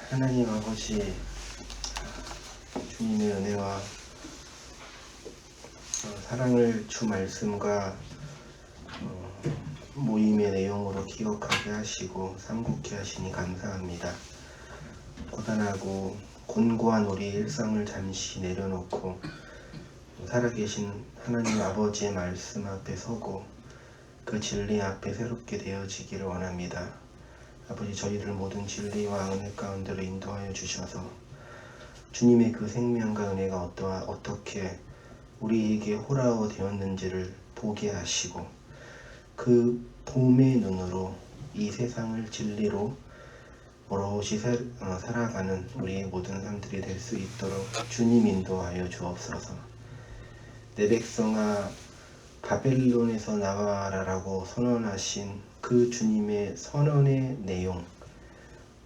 하나님 아버지 주님의 은혜와 사랑을 주 말씀과 모임의 내용으로 기억하게 하시고 삼국케 하시니 감사합니다. 고단하고 곤고한 우리의 일상을 잠시 내려놓고 살아계신 하나님 아버지의 말씀 앞에 서고 그 진리 앞에 새롭게 되어지기를 원합니다. 아버지, 저희를 모든 진리와 은혜 가운데로 인도하여 주셔서 주님의 그 생명과 은혜가 어떻게 우리에게 홀아워 되었는지를 보게 하시고 그 봄의 눈으로 이 세상을 진리로 오롯이 살아가는 우리의 모든 삶들이 될 수 있도록 주님 인도하여 주옵소서. 내 백성아 바벨론에서 나와라라고 선언하신 그 주님의 선언의 내용,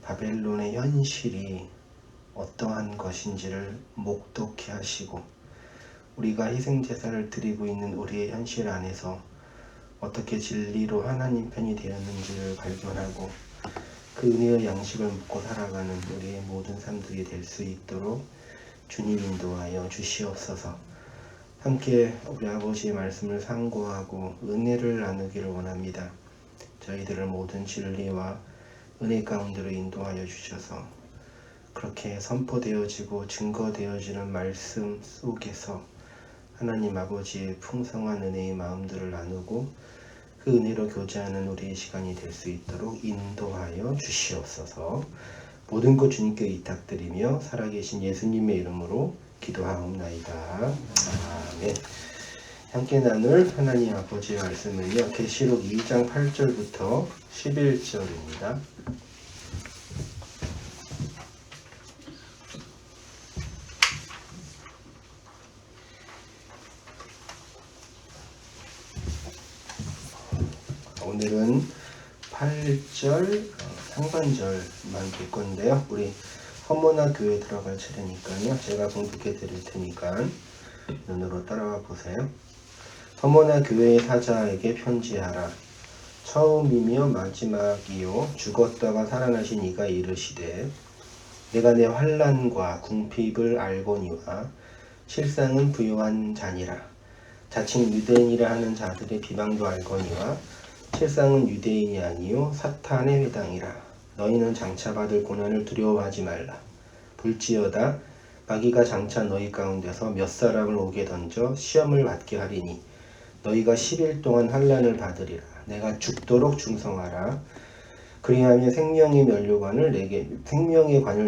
바벨론의 현실이 어떠한 것인지를 목독해 하시고 우리가 희생제사를 드리고 있는 우리의 현실 안에서 어떻게 진리로 하나님 편이 되었는지를 발견하고 그 은혜의 양식을 먹고 살아가는 우리의 모든 삶들이 될 수 있도록 주님 인도하여 주시옵소서. 함께 우리 아버지의 말씀을 상고하고 은혜를 나누기를 원합니다. 저희들을 모든 진리와 은혜 가운데로 인도하여 주셔서 그렇게 선포되어지고 증거되어지는 말씀 속에서 하나님 아버지의 풍성한 은혜의 마음들을 나누고 그 은혜로 교제하는 우리의 시간이 될 수 있도록 인도하여 주시옵소서. 모든 것 주님께 의탁드리며 살아계신 예수님의 이름으로 기도하옵나이다. 아멘. 함께 나눌 하나님 아버지의 말씀은요, 계시록 2장 8절부터 11절입니다. 오늘은 8절 상반절만 볼 건데요. 우리 허모나 교회 들어갈 차례니까요. 제가 공독해 드릴 테니까 눈으로 따라와 보세요. 허모나 교회의 사자에게 편지하라. 처음이며 마지막이요 죽었다가 살아나신 이가 이르시되 내가 내 환난과 궁핍을 알거니와 실상은 부요한 자니라. 자칭 유대인이라 하는 자들의 비방도 알거니와 실상은 유대인이 아니요 사탄의 회당이라. 너희는 장차 받을 고난을 두려워하지 말라. 볼지어다 마귀가 장차 너희 가운데서 몇 사람을 오게 던져 시험을 받게 하리니 너희가 10일 동안 환난을 받으리라. 내가 죽도록 충성하라. 그리하면 생명의 관을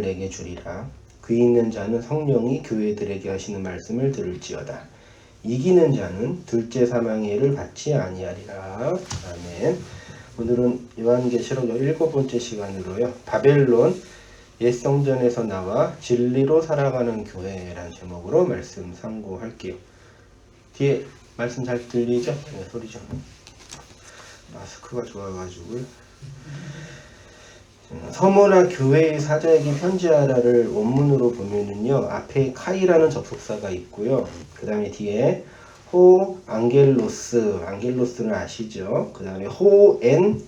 내게 주리라. 귀 있는 자는 성령이 교회들에게 하시는 말씀을 들을지어다. 이기는 자는 둘째 사망의 해를 받지 아니하리라. 아멘. 오늘은 요한계시록 7번째 시간으로요, 바벨론 옛성전에서 나와 진리로 살아가는 교회라는 제목으로 말씀 상고할게요. 뒤에 말씀 잘 들리죠? 네, 소리 좀. 마스크가 좋아가지고. 서모나 교회의 사자에게 편지하라를 원문으로 보면은요, 앞에 카이라는 접속사가 있고요. 그 다음에 뒤에 호 안겔로스는 아시죠? 그 다음에 호엔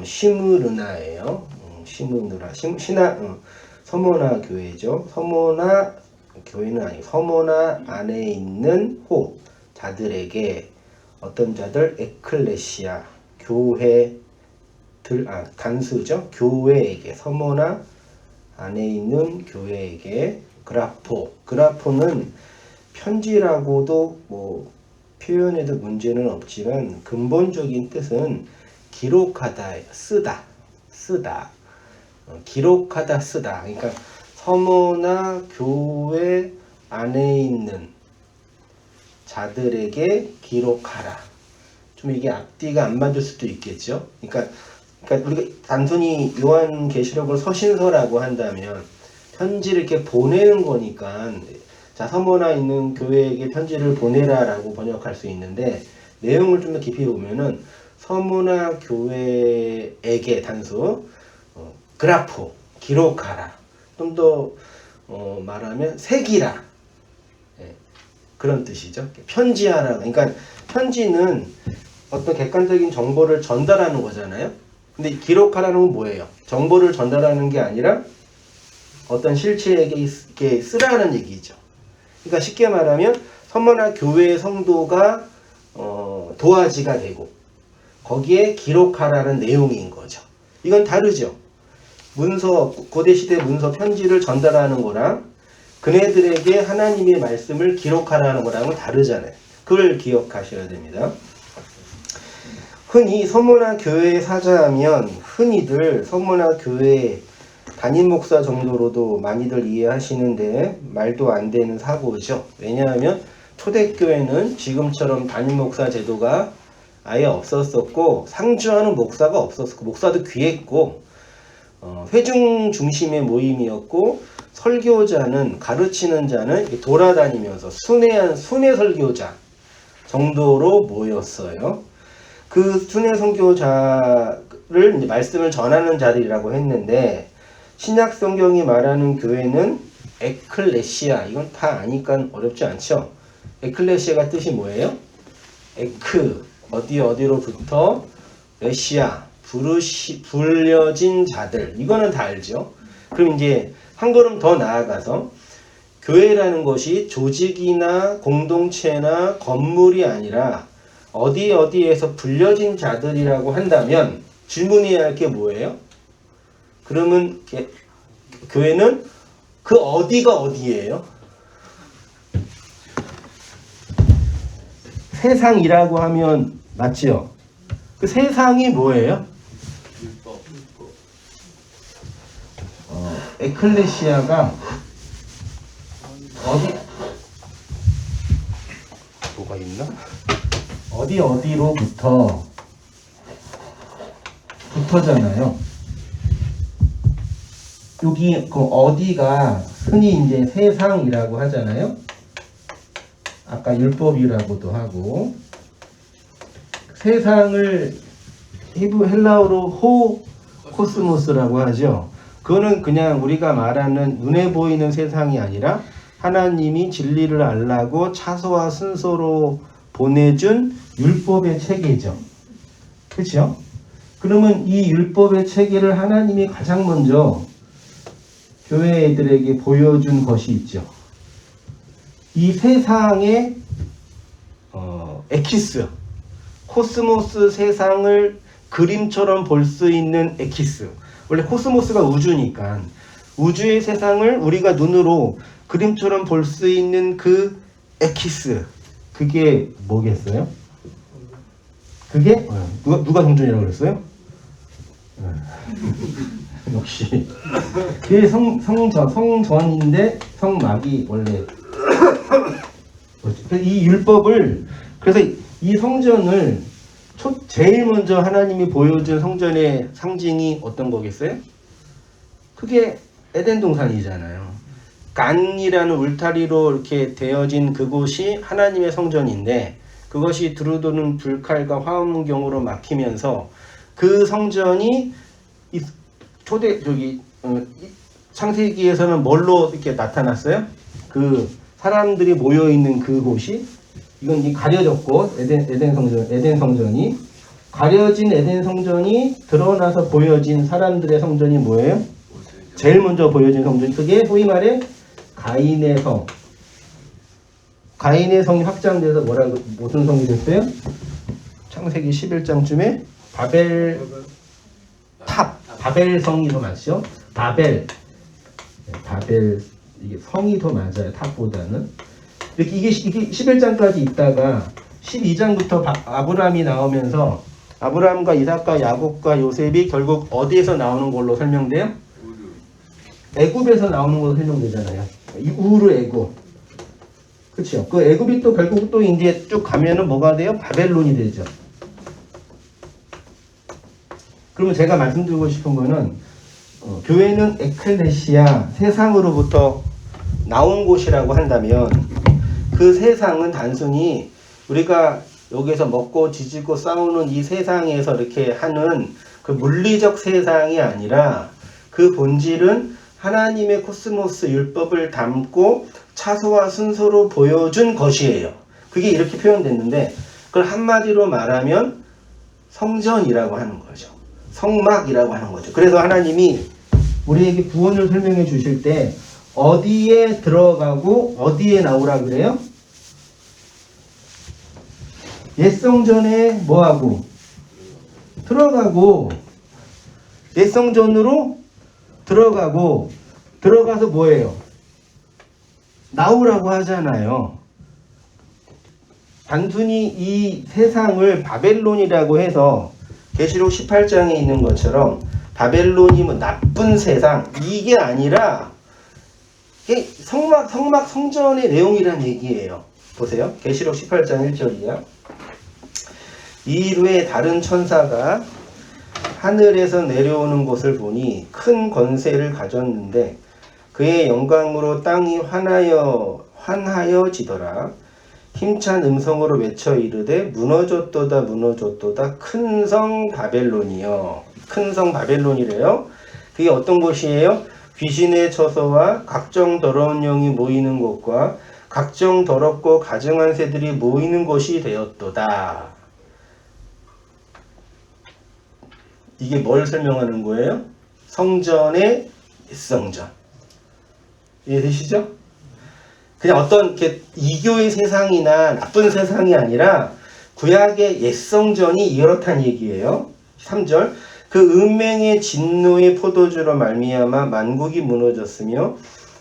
시므르나예요. 서모나 교회죠. 서모나 교회는 아니고 서모나 안에 있는 호 자들에게 어떤 자들 에클레시아 교회들 단수죠. 교회에게 서모나 안에 있는 교회에게 그라포는 편지라고도 표현해도 문제는 없지만 근본적인 뜻은 기록하다, 쓰다, 기록하다, 쓰다. 그러니까 서모나 교회 안에 있는 자들에게 기록하라. 좀 이게 앞뒤가 안 맞을 수도 있겠죠. 그러니까 우리가 단순히 요한계시록을 서신서라고 한다면 편지를 이렇게 보내는 거니까 자, 서모나 있는 교회에게 편지를 보내라라고 번역할 수 있는데 내용을 좀 더 깊이 보면은 서모나 교회에게 단수 그라포 기록하라. 좀 더 말하면 새기라. 그런 뜻이죠. 편지하라. 그러니까 편지는 어떤 객관적인 정보를 전달하는 거잖아요. 근데 기록하라는 건 뭐예요? 정보를 전달하는 게 아니라 어떤 실체에게 이렇게 쓰라는 얘기죠. 그러니까 쉽게 말하면 선문화 교회의 성도가 도화지가 되고 거기에 기록하라는 내용인 거죠. 이건 다르죠. 문서, 고대시대 문서 편지를 전달하는 거랑 그네들에게 하나님의 말씀을 기록하라는 거랑은 다르잖아요. 그걸 기억하셔야 됩니다. 흔히 선문화 교회의 사자하면 흔히들 선문화 교회 담임 목사 정도로도 많이들 이해하시는데 말도 안 되는 사고죠. 왜냐하면 초대교회는 지금처럼 담임 목사 제도가 아예 없었었고 상주하는 목사가 없었고 목사도 귀했고 회중 중심의 모임이었고 설교자는 가르치는 자는 돌아다니면서 순회 설교자 정도로 모였어요. 그 순회 선교자를 이제 말씀을 전하는 자리라고 했는데 신약 성경이 말하는 교회는 에클레시아, 이건 다 아니까 어렵지 않죠. 에클레시아가 뜻이 뭐예요? 에크, 어디로부터, 레시아, 불려진 자들, 이거는 다 알죠. 그럼 이제 한 걸음 더 나아가서 교회라는 것이 조직이나 공동체나 건물이 아니라 어디에서 불려진 자들이라고 한다면 질문해야 할 게 뭐예요? 그러면 교회는 그 어디가 어디예요? 세상이라고 하면 맞죠? 그 세상이 뭐예요? 에클레시아가 뭐가 있나? 어디로부터잖아요. 여기 그 어디가 흔히 이제 세상이라고 하잖아요. 아까 율법이라고도 하고 세상을 헬라어로 코스모스라고 하죠. 그거는 그냥 우리가 말하는 눈에 보이는 세상이 아니라 하나님이 진리를 알라고 차소와 순서로 보내준 율법의 체계죠. 그렇죠? 그러면 이 율법의 체계를 하나님이 가장 먼저 교회 애들에게 보여준 것이 있죠. 이 세상의 에키스, 코스모스 세상을 그림처럼 볼 수 있는 에키스. 원래 코스모스가 우주니까 우주의 세상을 우리가 눈으로 그림처럼 볼 수 있는 그 에키스, 그게 뭐겠어요? 그게 누가 성전이라고 그랬어요? 역시 그게 성전인데 성막이 원래 이 율법을, 그래서 이 성전을 제일 먼저 하나님이 보여준 성전의 상징이 어떤 거겠어요? 그게 에덴 동산이잖아요. 간이라는 울타리로 이렇게 되어진 그곳이 하나님의 성전인데 그것이 두루두는 불칼과 화엄경으로 막히면서 그 성전이 창세기에서는 뭘로 이렇게 나타났어요? 그 사람들이 모여 있는 그곳이 이건 가려졌고 에덴 성전이 가려진 에덴 성전이 드러나서 보여진 사람들의 성전이 뭐예요? 제일 먼저 보여진 성전, 그게 소위 말해 가인의 성. 가인의 성이 확장돼서 무슨 성이 됐어요? 창세기 11장쯤에 바벨 성이 더 맞죠? 바벨 이게 성이 더 맞아요. 탑보다는. 이게 11장까지 있다가 12장부터 아브라함이 나오면서 아브라함과 이삭과 야곱과 요셉이 결국 어디에서 나오는 걸로 설명돼요? 애굽에서 나오는 걸로 설명되잖아요. 우르 애굽. 그렇죠. 그 애굽이 또 결국 또 이제 쭉 가면은 뭐가 돼요? 바벨론이 되죠. 그러면 제가 말씀드리고 싶은 거는 교회는 에클레시아, 세상으로부터 나온 곳이라고 한다면 그 세상은 단순히 우리가 여기서 먹고 지지고 싸우는 이 세상에서 이렇게 하는 그 물리적 세상이 아니라 그 본질은 하나님의 코스모스 율법을 담고 차소와 순서로 보여준 것이에요. 그게 이렇게 표현됐는데 그걸 한마디로 말하면 성전이라고 하는 거죠. 성막이라고 하는 거죠. 그래서 하나님이 우리에게 구원을 설명해 주실 때 어디에 들어가고 어디에 나오라 그래요? 옛성전에 뭐하고? 들어가고, 옛성전으로 들어가고, 들어가서 뭐예요? 나오라고 하잖아요. 단순히 이 세상을 바벨론이라고 해서 계시록 18장에 있는 것처럼 바벨론이 뭐 나쁜 세상 이게 아니라 이게 성전의 내용이란 얘기예요. 보세요. 계시록 18장 1절이야. 이후에 다른 천사가 하늘에서 내려오는 것을 보니 큰 권세를 가졌는데 그의 영광으로 땅이 환하여지더라. 힘찬 음성으로 외쳐 이르되 무너졌도다 무너졌도다 큰 성 바벨론이여. 큰 성 바벨론이래요. 그게 어떤 곳이에요? 귀신의 처소와 각종 더러운 영이 모이는 곳과 각종 더럽고 가증한 새들이 모이는 곳이 되었도다. 이게 뭘 설명하는 거예요? 성전의 옛성전. 이해되시죠? 그냥 어떤 이렇게 이교의 세상이나 나쁜 세상이 아니라 구약의 옛성전이 이렇단 얘기예요. 3절 그 은맹의 진노의 포도주로 말미암아 만국이 무너졌으며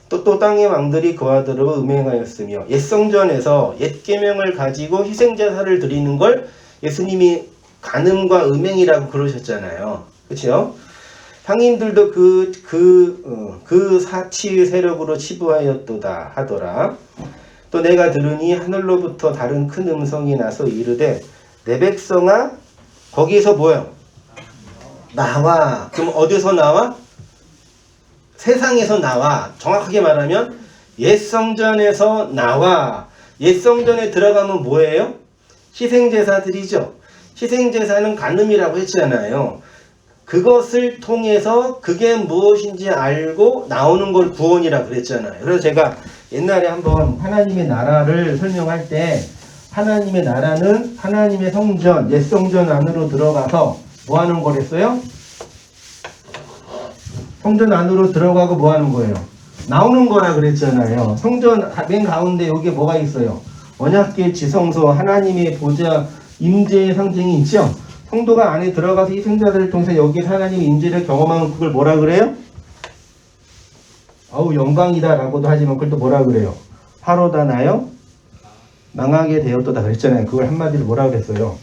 또 땅의 왕들이 그와 더불어 음행하였으며 옛성전에서 옛계명을 가지고 희생제사를 드리는 걸 예수님이 간음과 음행이라고 그러셨잖아요. 그렇죠? 상인들도 그 사치의 세력으로 치부하였도다 하더라. 또 내가 들으니 하늘로부터 다른 큰 음성이 나서 이르되 내 백성아 거기서 뭐요? 나와. 그럼 어디서 나와? 세상에서 나와. 정확하게 말하면 옛성전에서 나와. 옛성전에 들어가면 뭐예요? 희생제사들이죠. 희생제사는 간음이라고 했잖아요. 그것을 통해서 그게 무엇인지 알고 나오는 걸 구원이라고 그랬잖아요. 그래서 제가 옛날에 한번 하나님의 나라를 설명할 때 하나님의 나라는 하나님의 성전, 옛성전 안으로 들어가서 뭐 하는 거랬어요? 성전 안으로 들어가고 뭐 하는 거예요? 나오는 거라 그랬잖아요. 성전 맨 가운데 여기에 뭐가 있어요? 언약궤 지성소, 하나님의 보좌, 임재의 상징이 있죠? 성도가 안에 들어가서 희생자들을 통해서 여기 하나님의 임재를 경험하면 그걸 뭐라 그래요? 아우 영광이다 라고도 하지만 그걸 또 뭐라 그래요? 화로다 나요? 망하게 되었도다 그랬잖아요. 그걸 한마디로 뭐라 그랬어요?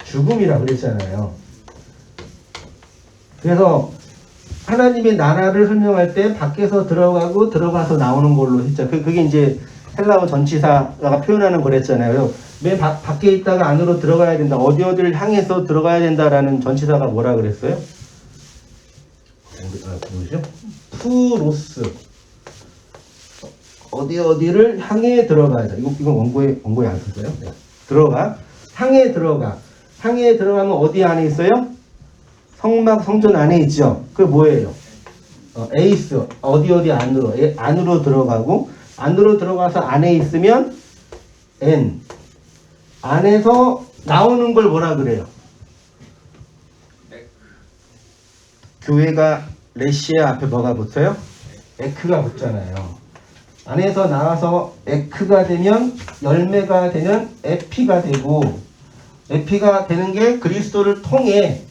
죽음이라 그랬잖아요. 그래서 하나님의 나라를 설명할 때 밖에서 들어가고 들어가서 나오는 걸로 했죠. 그게 이제 헬라어 전치사가 표현하는 거랬잖아요. 맨 밖에 있다가 안으로 들어가야 된다. 어디를 향해서 들어가야 된다라는 전치사가 뭐라 그랬어요? 뭐죠? 푸로스. 어디를 향해 들어가야 돼. 이건 원고에 안 썼어요. 네. 들어가. 향해 들어가. 향해 들어가면 어디 안에 있어요? 성전 안에 있죠. 그게 뭐예요? 에이스. 어디 안으로 들어가고 안으로 들어가서 안에 있으면 N. 안에서 나오는 걸 뭐라 그래요? 교회가 레시아 앞에 뭐가 붙어요? 에크가 붙잖아요. 안에서 나와서 에크가 되면 열매가 되는 에피가 되고 에피가 되는 게 그리스도를 통해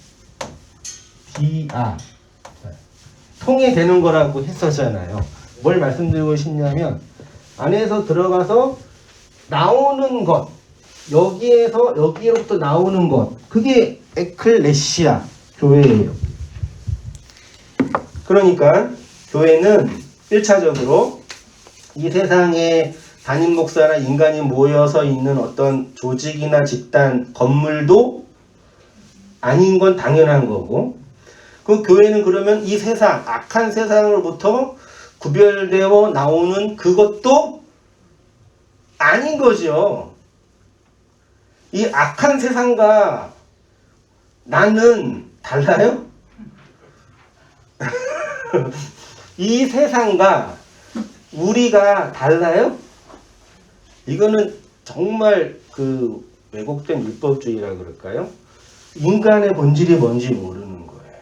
통해 되는 거라고 했었잖아요. 뭘 말씀드리고 싶냐면 안에서 들어가서 나오는 것 여기로부터 나오는 것 그게 에클레시아 교회예요. 그러니까 교회는 1차적으로 이 세상에 담임 목사나 인간이 모여서 있는 어떤 조직이나 집단, 건물도 아닌 건 당연한 거고 그 교회는 그러면 이 세상, 악한 세상으로부터 구별되어 나오는 그것도 아닌 거죠. 이 악한 세상과 나는 달라요? 이 세상과 우리가 달라요? 이거는 정말 그 왜곡된 율법주의라 그럴까요? 인간의 본질이 뭔지 모르는 거예요.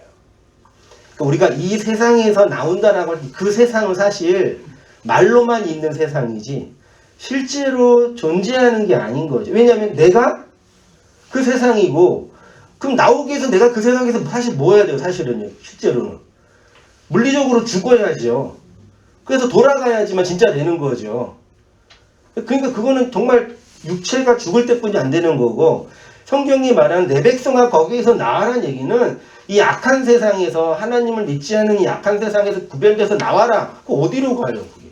그러니까 우리가 이 세상에서 나온다라고 할 때 그 세상은 사실 말로만 있는 세상이지 실제로 존재하는 게 아닌 거죠. 왜냐하면 내가 그 세상이고, 그럼 나오기 위해서 내가 그 세상에서 사실 뭐 해야 돼요? 사실은요. 실제로는 물리적으로 죽어야죠. 그래서 돌아가야지만 진짜 되는 거죠. 그러니까 그거는 정말 육체가 죽을 때뿐이 안 되는 거고, 성경이 말하는 내 백성아 거기에서 나와라는 얘기는 이 악한 세상에서, 하나님을 믿지 않는 이 악한 세상에서 구별돼서 나와라. 그 어디로 가요? 그게?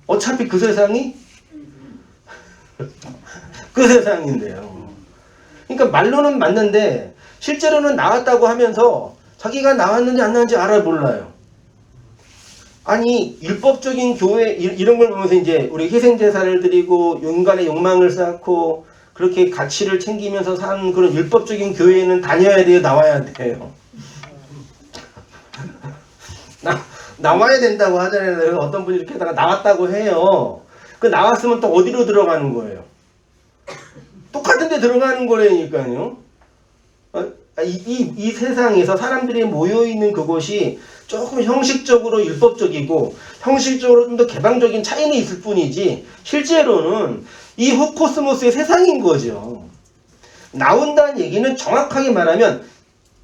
어차피 그 세상이 그 세상인데요. 그러니까 말로는 맞는데 실제로는 나왔다고 하면서 자기가 나왔는지 안 나왔는지 알아 몰라요. 아니 율법적인 교회 이런 걸 보면서 이제 우리 희생제사를 드리고 인간의 욕망을 쌓고 그렇게 가치를 챙기면서 사는 그런 율법적인 교회에는 다녀야 돼요? 나와야 돼요? 나와야 된다고 하잖아요. 그래서 어떤 분이 이렇게 하다가 나왔다고 해요. 그 나왔으면 또 어디로 들어가는 거예요? 똑같은 데 들어가는 거라니까요. 이 세상에서 사람들이 모여있는 그곳이 조금 형식적으로 율법적이고 형식적으로 좀 더 개방적인 차이는 있을 뿐이지 실제로는 이 코스모스의 세상인 거죠. 나온다는 얘기는 정확하게 말하면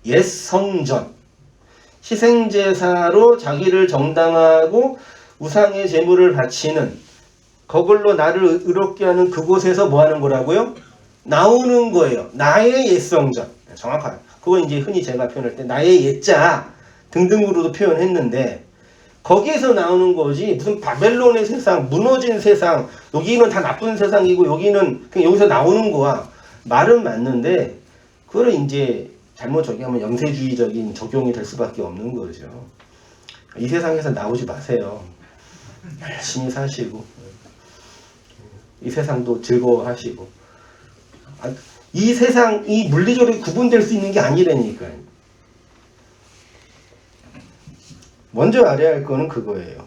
옛 성전, 희생제사로 자기를 정당화하고 우상의 제물을 바치는 그걸로 나를 의롭게 하는 그곳에서 뭐 하는 거라고요? 나오는 거예요. 나의 옛 성전. 정확하게. 그거 이제 흔히 제가 표현할 때 나의 옛자 등등으로도 표현했는데 거기에서 나오는 거지 무슨 바벨론의 세상, 무너진 세상, 여기는 다 나쁜 세상이고 여기는 그냥 여기서 나오는 거야. 말은 맞는데 그거를 이제 잘못 적용하면 영세주의적인 적용이 될 수밖에 없는 거죠. 이 세상에서 나오지 마세요. 열심히 사시고 이 세상도 즐거워하시고 이 세상이 물리적으로 구분될 수 있는 게 아니라니까요. 먼저 알아야 할 거는 그거예요.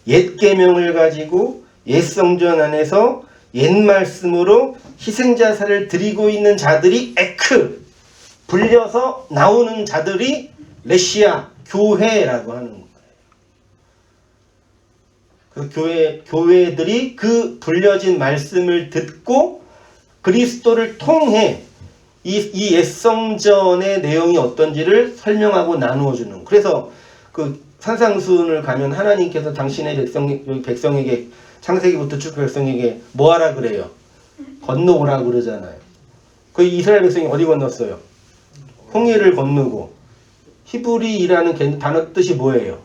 옛 계명을 가지고 옛 성전 안에서 옛 말씀으로 희생자사를 드리고 있는 자들이 에크 불려서 나오는 자들이 레시아 교회라고 하는 거예요. 그 교회들이 그 불려진 말씀을 듣고 그리스도를 통해 이 옛 성전의 내용이 어떤지를 설명하고 나누어 주는 거예요. 그래서 그 산상수훈을 가면 하나님께서 당신의 백성에게 창세기부터 쭉 백성에게 뭐 하라 그래요? 건너오라 그러잖아요. 그 이스라엘 백성이 어디 건넜어요? 홍해를 건너고 히브리라는 단어 뜻이 뭐예요?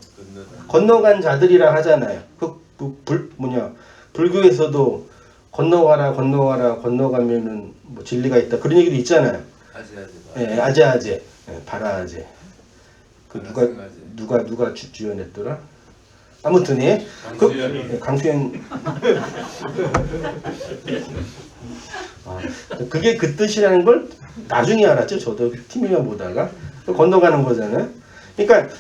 건너간 자들이라 하잖아요. 불교에서도 건너가면은 뭐 진리가 있다 그런 얘기도 있잖아요. 아제 바라아제. 그 누가 주연했더라? 아무튼 강수현. 그게 그 뜻이라는 걸 나중에 알았죠. 저도 TV만 보다가 건너가는 거잖아요. 그러니까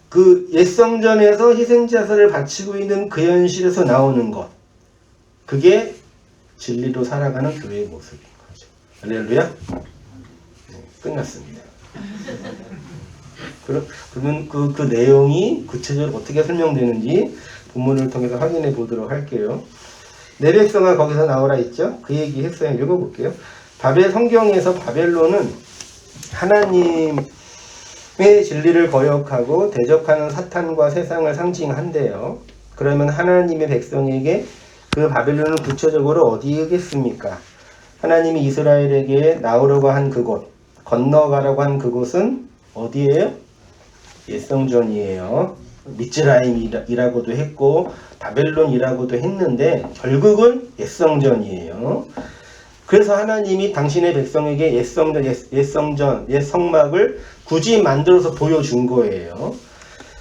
그 옛성전에서 희생자사를 바치고 있는 그 현실에서 나오는 것, 그게 진리로 살아가는 교회의 모습인 거죠. 할렐루야. 끝났습니다. 그러면 그 내용이 구체적으로 어떻게 설명되는지 본문을 통해서 확인해 보도록 할게요. 내 백성아 거기서 나오라 있죠. 그 얘기 했어요. 읽어볼게요. 성경에서 바벨론은 하나님의 진리를 거역하고 대적하는 사탄과 세상을 상징한대요. 그러면 하나님의 백성에게 그 바벨론은 구체적으로 어디겠습니까? 하나님이 이스라엘에게 나오려고 한 그곳, 건너가라고 한 그곳은 어디예요? 옛성전이에요. 미츠라임이라고도 했고 바벨론이라고도 했는데 결국은 옛성전이에요. 그래서 하나님이 당신의 백성에게 옛성전, 옛성막을 굳이 만들어서 보여준 거예요.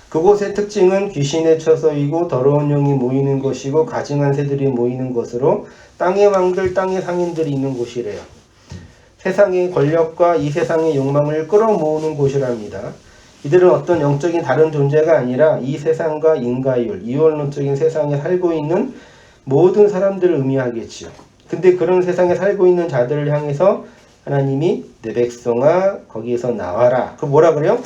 그곳의 특징은 귀신의 처소이고 더러운 영이 모이는 것이고 가증한 새들이 모이는 것으로 땅의 왕들, 땅의 상인들이 있는 곳이래요. 세상의 권력과 이 세상의 욕망을 끌어모으는 곳이랍니다. 이들은 어떤 영적인 다른 존재가 아니라 이 세상과 인과율, 이원론적인 세상에 살고 있는 모든 사람들을 의미하겠지요. 근데 그런 세상에 살고 있는 자들을 향해서 하나님이 내 백성아 거기에서 나와라. 그 뭐라 그래요?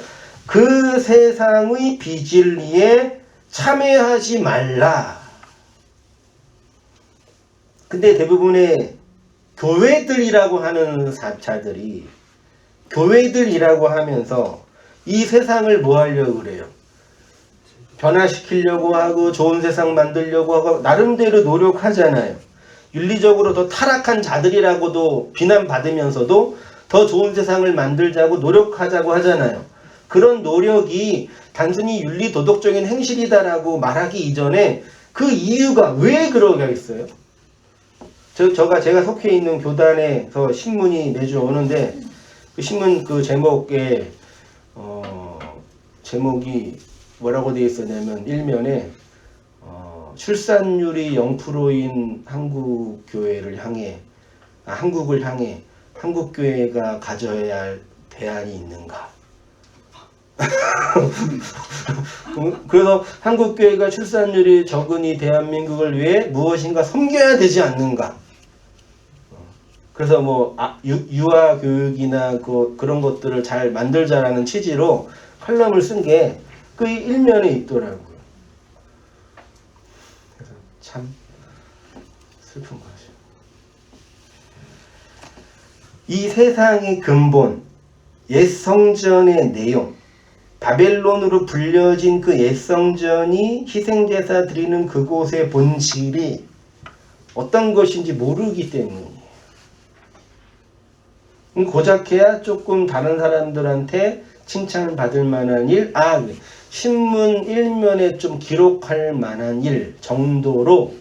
그 세상의 비진리에 참여하지 말라. 근데 대부분의 교회들이라고 하는 자들이 교회들이라고 하면서 이 세상을 뭐 하려고 그래요? 변화시키려고 하고 좋은 세상 만들려고 하고 나름대로 노력하잖아요. 윤리적으로 더 타락한 자들이라고도 비난받으면서도 더 좋은 세상을 만들자고 노력하자고 하잖아요. 그런 노력이 단순히 윤리 도덕적인 행실이다라고 말하기 이전에 그 이유가 왜 그러겠어요? 제가 속해 있는 교단에서 신문이 매주 오는데 그 신문 그 제목에 제목이 뭐라고 되어 있었냐면 일면에 출산율이 0%인 한국을 향해 한국교회가 가져야 할 대안이 있는가? 그래서 한국교회가 출산율이 적은 이 대한민국을 위해 무엇인가 섬겨야 되지 않는가? 그래서 뭐 유아 교육이나 그런 것들을 잘 만들자라는 취지로 칼럼을 쓴 게 그 일면에 있더라고요. 그래서 참 슬픈 거죠. 이 세상의 근본, 옛 성전의 내용, 바벨론으로 불려진 그 옛 성전이 희생제사 드리는 그곳의 본질이 어떤 것인지 모르기 때문이에요. 고작해야 조금 다른 사람들한테 칭찬을 받을 만한 일, 신문 일면에 좀 기록할 만한 일 정도로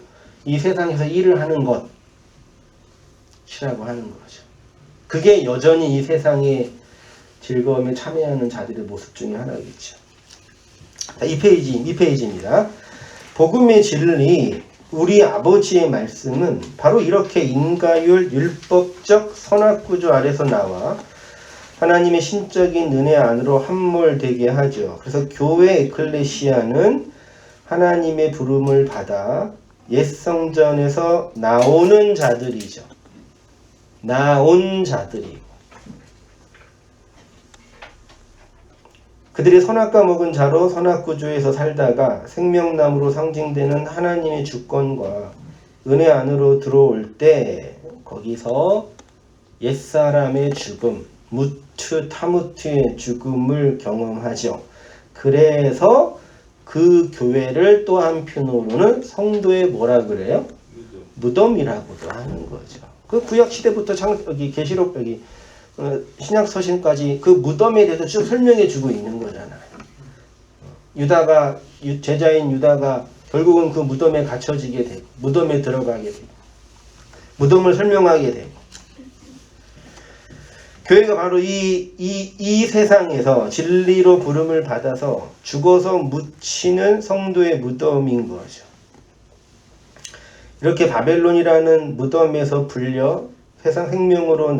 이 세상에서 일을 하는 것이라고 하는 거죠. 그게 여전히 이 세상의 즐거움에 참여하는 자들의 모습 중에 하나겠죠. 이 페이지입니다. 복음의 진리, 우리 아버지의 말씀은 바로 이렇게 인가율 율법적 선악구조 아래서 나와 하나님의 신적인 은혜 안으로 함몰되게 하죠. 그래서 교회 에클레시아는 하나님의 부름을 받아 옛 성전에서 나오는 자들이죠. 나온 자들이고 그들이 선악과 먹은 자로 선악구조에서 살다가 생명나무로 상징되는 하나님의 주권과 은혜 안으로 들어올 때 거기서 옛사람의 죽음, 타무트의 죽음을 경험하죠. 그래서 그 교회를 또 한편으로는 성도의 뭐라 그래요? 무덤이라고도 하는 거죠. 그 구약 시대부터 여기 계시록 여기 신약 서신까지 그 무덤에 대해서 쭉 설명해 주고 있는 거잖아요. 제자인 유다가 결국은 그 무덤에 갇혀지게 되고 무덤에 들어가게 되고 무덤을 설명하게 되고 교회가 바로 이 세상에서 진리로 부름을 받아서 죽어서 묻히는 성도의 무덤인 거죠. 이렇게 바벨론이라는 무덤에서 불려 세상 생명으로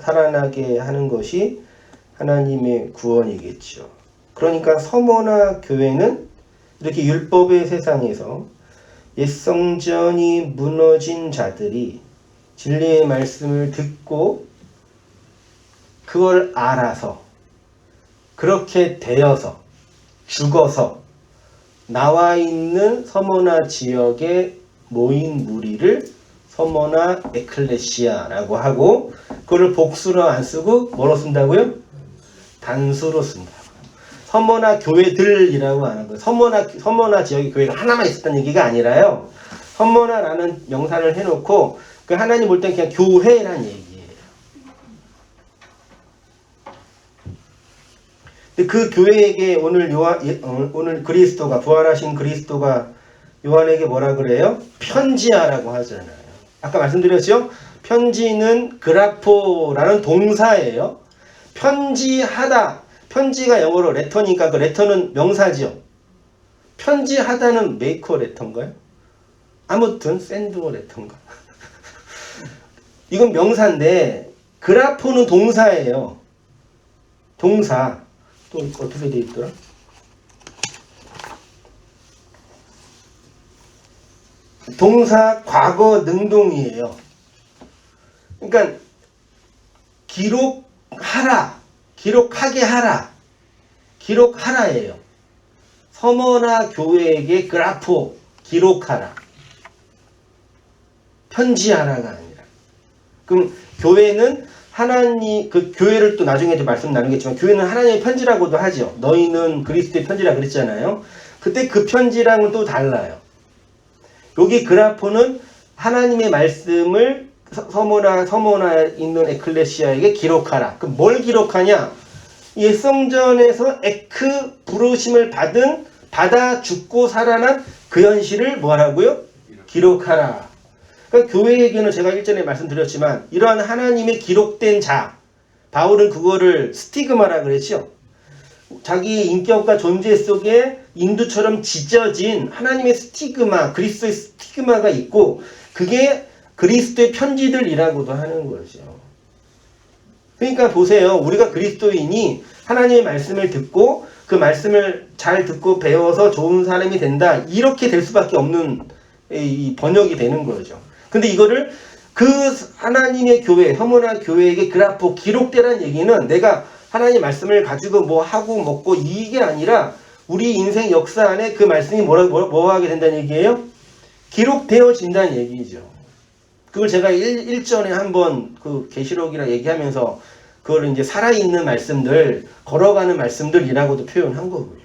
살아나게 하는 것이 하나님의 구원이겠죠. 그러니까 서머나 교회는 이렇게 율법의 세상에서 옛 성전이 무너진 자들이 진리의 말씀을 듣고 그걸 알아서 그렇게 되어서 죽어서 나와 있는 서머나 지역에 모인 무리를 서머나 에클레시아라고 하고 그걸 복수로 안 쓰고 뭐로 쓴다고요? 단수로 쓴다고. 서머나 교회들이라고 하는 거예요. 서머나 지역의 교회가 하나만 있었다는 얘기가 아니라요. 서머나라는 명사를 해놓고 그 하나님 볼 땐 그냥 교회란 얘기예요. 근데 그 교회에게 오늘 그리스도가 부활하신 그리스도가 요한에게 뭐라 그래요? 편지하라고 하잖아요. 아까 말씀드렸죠? 편지는 그라포라는 동사예요. 편지하다. 편지가 영어로 레터니까 그 레터는 명사죠. 편지하다는 메이커 레터인가요? 아무튼 샌드워 레터인가? 이건 명사인데 그라포는 동사예요. 동사. 또 어떻게 돼 있더라? 동사 과거 능동이에요. 그러니까 기록하라, 기록하게 하라, 기록하라예요. 서머나 교회에게 그라포 기록하라. 편지하라가 아니라. 그럼 교회는 하나님, 그 교회를 또 나중에 말씀 나누겠지만 교회는 하나님의 편지라고도 하죠. 너희는 그리스도의 편지라 그랬잖아요. 그때 그 편지랑은 또 달라요. 여기 그라포는 하나님의 말씀을 서머나 있는 에클레시아에게 기록하라. 그럼 뭘 기록하냐? 이 성전에서 부르심을 받아 죽고 살아난 그 현실을 뭐하라고요? 기록하라. 그러니까 교회에게는 제가 일전에 말씀드렸지만 이러한 하나님의 기록된 자, 바울은 그거를 스티그마라 그랬죠. 자기 인격과 존재 속에 인두처럼 찢어진 하나님의 스티그마, 그리스도의 스티그마가 있고 그게 그리스도의 편지들이라고도 하는 거죠. 그러니까 보세요. 우리가 그리스도인이 하나님의 말씀을 듣고 그 말씀을 잘 듣고 배워서 좋은 사람이 된다. 이렇게 될 수밖에 없는 이 번역이 되는 거죠. 근데 이거를 그 하나님의 교회, 서머나 교회에게 그라포 기록되라는 얘기는 내가 하나님의 말씀을 가지고 뭐 하고 먹고 이게 아니라 우리 인생 역사 안에 그 말씀이 뭐 하게 된다는 얘기예요? 기록되어진다는 얘기죠. 그걸 제가 일전에 한번 그 계시록이라 얘기하면서 그걸 이제 살아있는 말씀들, 걸어가는 말씀들이라고도 표현한 거고요.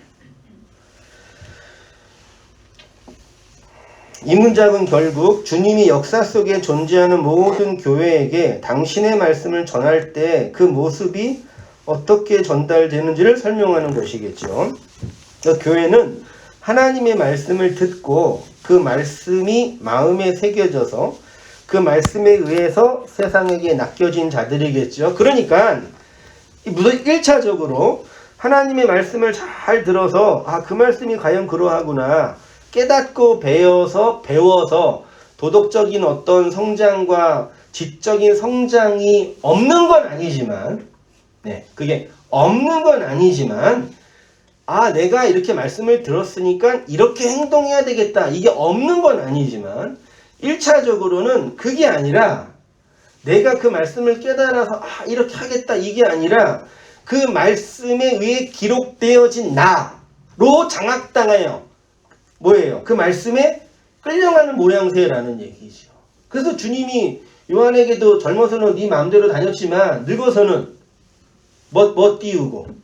이 문장은 결국 주님이 역사 속에 존재하는 모든 교회에게 당신의 말씀을 전할 때 그 모습이 어떻게 전달되는지를 설명하는 것이겠죠. 교회는 하나님의 말씀을 듣고 그 말씀이 마음에 새겨져서 그 말씀에 의해서 세상에게 낚여진 자들이겠죠. 그러니까 1차적으로 하나님의 말씀을 잘 들어서 그 말씀이 과연 그러하구나 깨닫고 배워서 도덕적인 어떤 성장과 지적인 성장이 없는 건 아니지만 그게 없는 건 아니지만 내가 이렇게 말씀을 들었으니까 이렇게 행동해야 되겠다. 이게 없는 건 아니지만 1차적으로는 그게 아니라 내가 그 말씀을 깨달아서 이렇게 하겠다. 이게 아니라 그 말씀에 의해 기록되어진 나로 장악당해요. 뭐예요? 그 말씀에 끌려가는 모양새라는 얘기죠. 그래서 주님이 요한에게도 젊어서는 네 마음대로 다녔지만 늙어서는 뭐 띄우고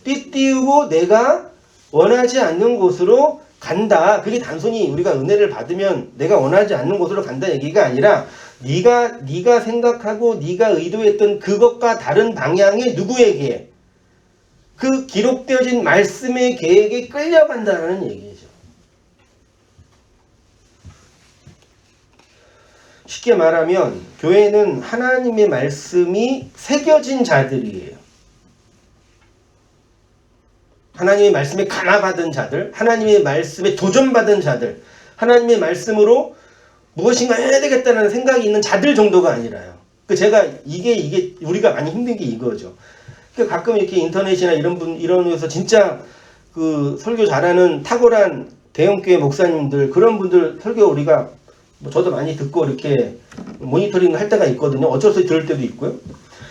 띠띠우고 내가 원하지 않는 곳으로 간다. 그게 단순히 우리가 은혜를 받으면 내가 원하지 않는 곳으로 간다 얘기가 아니라 네가 생각하고 네가 의도했던 그것과 다른 방향의 누구에게 그 기록되어진 말씀의 계획에 끌려간다는 얘기죠. 쉽게 말하면 교회는 하나님의 말씀이 새겨진 자들이에요. 하나님의 말씀에 감화받은 자들, 하나님의 말씀에 도전받은 자들, 하나님의 말씀으로 무엇인가 해야 되겠다는 생각이 있는 자들 정도가 아니라요. 제가 이게 우리가 많이 힘든 게 이거죠. 가끔 이렇게 인터넷이나 이런 곳에서 진짜 그 설교 잘하는 탁월한 대형교회 목사님들 그런 분들 설교 우리가 저도 많이 듣고 이렇게 모니터링 할 때가 있거든요. 어쩔 수 없이 들을 때도 있고요.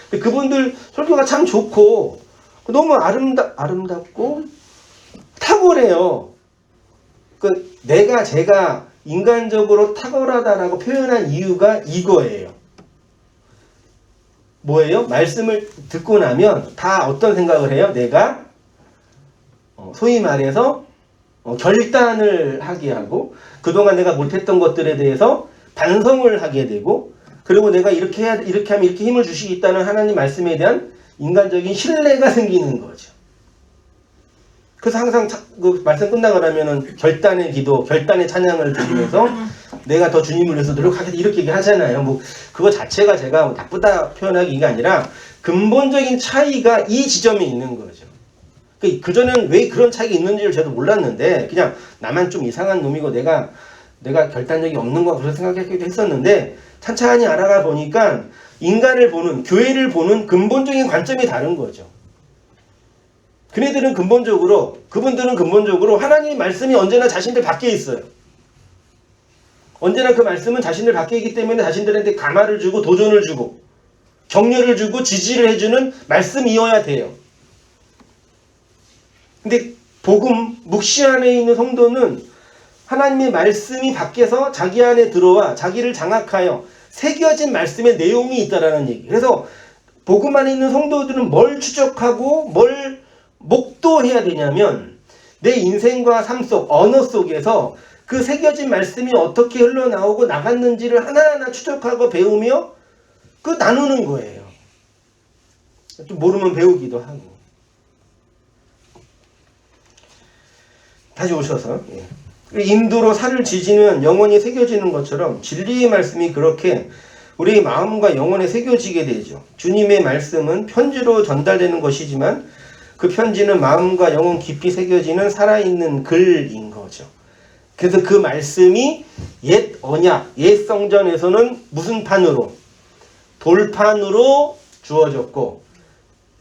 근데 그분들 설교가 참 좋고 너무 아름답고 탁월해요. 제가 인간적으로 탁월하다라고 표현한 이유가 이거예요. 뭐예요? 말씀을 듣고 나면 다 어떤 생각을 해요? 내가 소위 말해서 결단을 하게 하고 그동안 내가 못했던 것들에 대해서 반성을 하게 되고 그리고 내가 이렇게 하면 이렇게 힘을 주시겠다는 하나님 말씀에 대한 인간적인 신뢰가 생기는 거죠. 그래서 항상 그 말씀 끝나고 나면은 결단의 기도, 결단의 찬양을 드리면서 내가 더 주님을 위해서 노력하겠다 이렇게 얘기하잖아요. 그거 자체가 제가 나쁘다 표현하기가 아니라 근본적인 차이가 이 지점에 있는 거죠. 그전엔 왜 그런 차이가 있는지를 저도 몰랐는데 그냥 나만 좀 이상한 놈이고 내가 결단력이 없는 거 그렇게 생각하기도 했었는데 찬찬히 알아가 보니까 인간을 보는, 교회를 보는 근본적인 관점이 다른 거죠. 그분들은 근본적으로 하나님의 말씀이 언제나 자신들 밖에 있어요. 언제나 그 말씀은 자신들 밖에 있기 때문에 자신들한테 감화를 주고 도전을 주고 격려를 주고 지지를 해주는 말씀이어야 돼요. 복음 묵시 안에 있는 성도는 하나님의 말씀이 밖에서 자기 안에 들어와 자기를 장악하여 새겨진 말씀의 내용이 있다라는 얘기. 그래서 복음 안에 있는 성도들은 뭘 추적하고 뭘 목도해야 되냐면 내 인생과 삶 속, 언어 속에서 그 새겨진 말씀이 어떻게 흘러나오고 나갔는지를 하나하나 추적하고 배우며 그 나누는 거예요. 좀 모르면 배우기도 하고. 다시 오셔서. 인도로 살을 지지면 영원히 새겨지는 것처럼 진리의 말씀이 그렇게 우리 마음과 영혼에 새겨지게 되죠. 주님의 말씀은 편지로 전달되는 것이지만 그 편지는 마음과 영혼 깊이 새겨지는 살아있는 글인 거죠. 그래서 그 말씀이 옛 언약, 옛 성전에서는 무슨 판으로? 돌판으로 주어졌고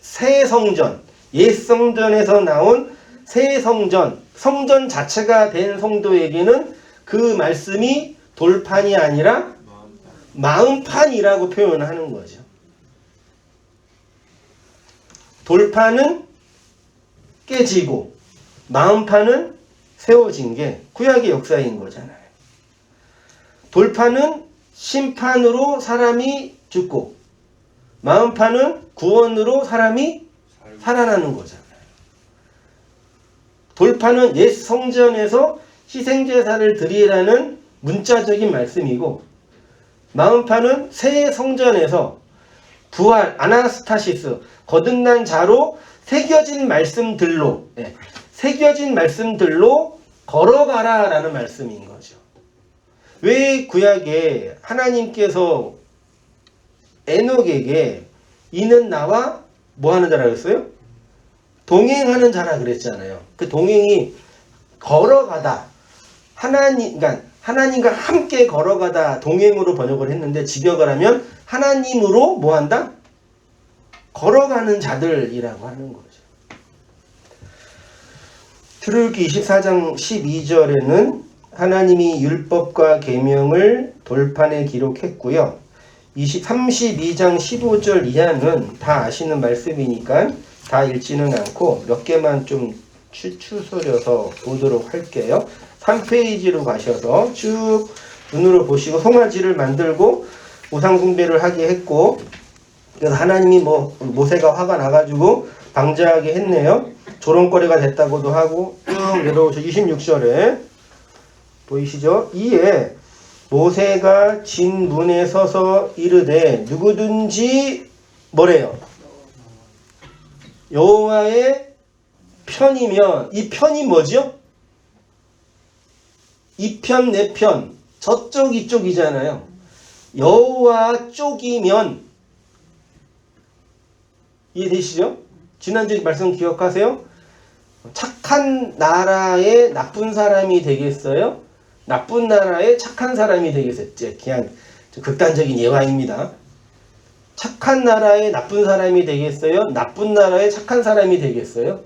새 성전, 옛 성전에서 나온 새 성전, 성전 자체가 된 성도에게는 그 말씀이 돌판이 아니라 마음판이라고 표현하는 거죠. 돌판은 깨지고 마음판은 세워진 게 구약의 역사인 거잖아요. 돌판은 심판으로 사람이 죽고 마음판은 구원으로 사람이 살아나는 거잖아요. 돌판은 옛 성전에서 희생제사를 드리라는 문자적인 말씀이고 마음판은 새 성전에서 부활, 아나스타시스, 거듭난 자로 새겨진 말씀들로 걸어가라 라는 말씀인 거죠. 왜 구약에 하나님께서 에녹에게 이는 나와 뭐 하는 자라 그랬어요? 동행하는 자라 그랬잖아요. 그 동행이 걸어가다. 그러니까 하나님과 함께 걸어가다 동행으로 번역을 했는데 직역을 하면 하나님으로 뭐 한다? 걸어가는 자들이라고 하는 거죠. 출애굽기 24장 12절에는 하나님이 율법과 계명을 돌판에 기록했고요. 32장 15절 이하는 다 아시는 말씀이니까 다 읽지는 않고 몇 개만 좀 추스려서 보도록 할게요. 3페이지로 가셔서 쭉 눈으로 보시고 송아지를 만들고 우상숭배를 하게 했고 그래서 하나님이 모세가 화가 나가지고 방제하게 했네요. 조롱거리가 됐다고도 하고 쭉 내려오셔 26절에 보이시죠? 이에 모세가 진 문에 서서 이르되 누구든지 뭐래요? 여호와의 편이면 이 편이 뭐죠? 이 편, 내 편, 저쪽 이쪽이잖아요. 여호와 쪽이면 이해되시죠? 지난주 말씀 기억하세요? 착한 나라의 나쁜 사람이 되겠어요? 나쁜 나라의 착한 사람이 되겠어요? 그냥 극단적인 예화입니다. 착한 나라의 나쁜 사람이 되겠어요? 나쁜 나라의 착한 사람이 되겠어요?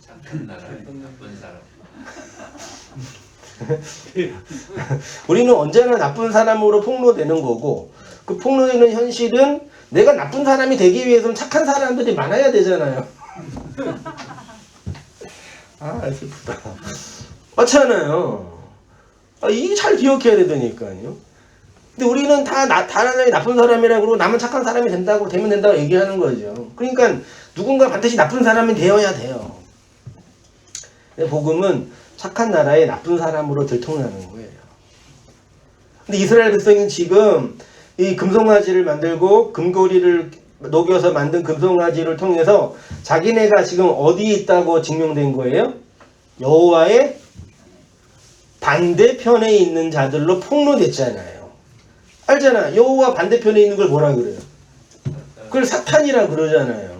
착한 나라의 나쁜 사람. 우리는 언제나 나쁜 사람으로 폭로되는 거고 그 폭로되는 현실은 내가 나쁜 사람이 되기 위해서는 착한 사람들이 많아야 되잖아요. 슬프다. 맞잖아요. 이게 잘 기억해야 되다니까요. 근데 우리는 다 다른 사람이 나쁜 사람이라고 그러고 나만 착한 사람이 되면 된다고 얘기하는 거죠. 그러니까 누군가 반드시 나쁜 사람이 되어야 돼요. 근데 복음은 착한 나라의 나쁜 사람으로 들통나는 거예요. 근데 이스라엘 백성은 지금 이 금송아지를 만들고 금고리를 녹여서 만든 금송아지를 통해서 자기네가 지금 어디에 있다고 증명된 거예요? 여호와의 반대편에 있는 자들로 폭로됐잖아요. 알잖아. 여호와 반대편에 있는 걸 뭐라 그래요? 그걸 사탄이라 그러잖아요.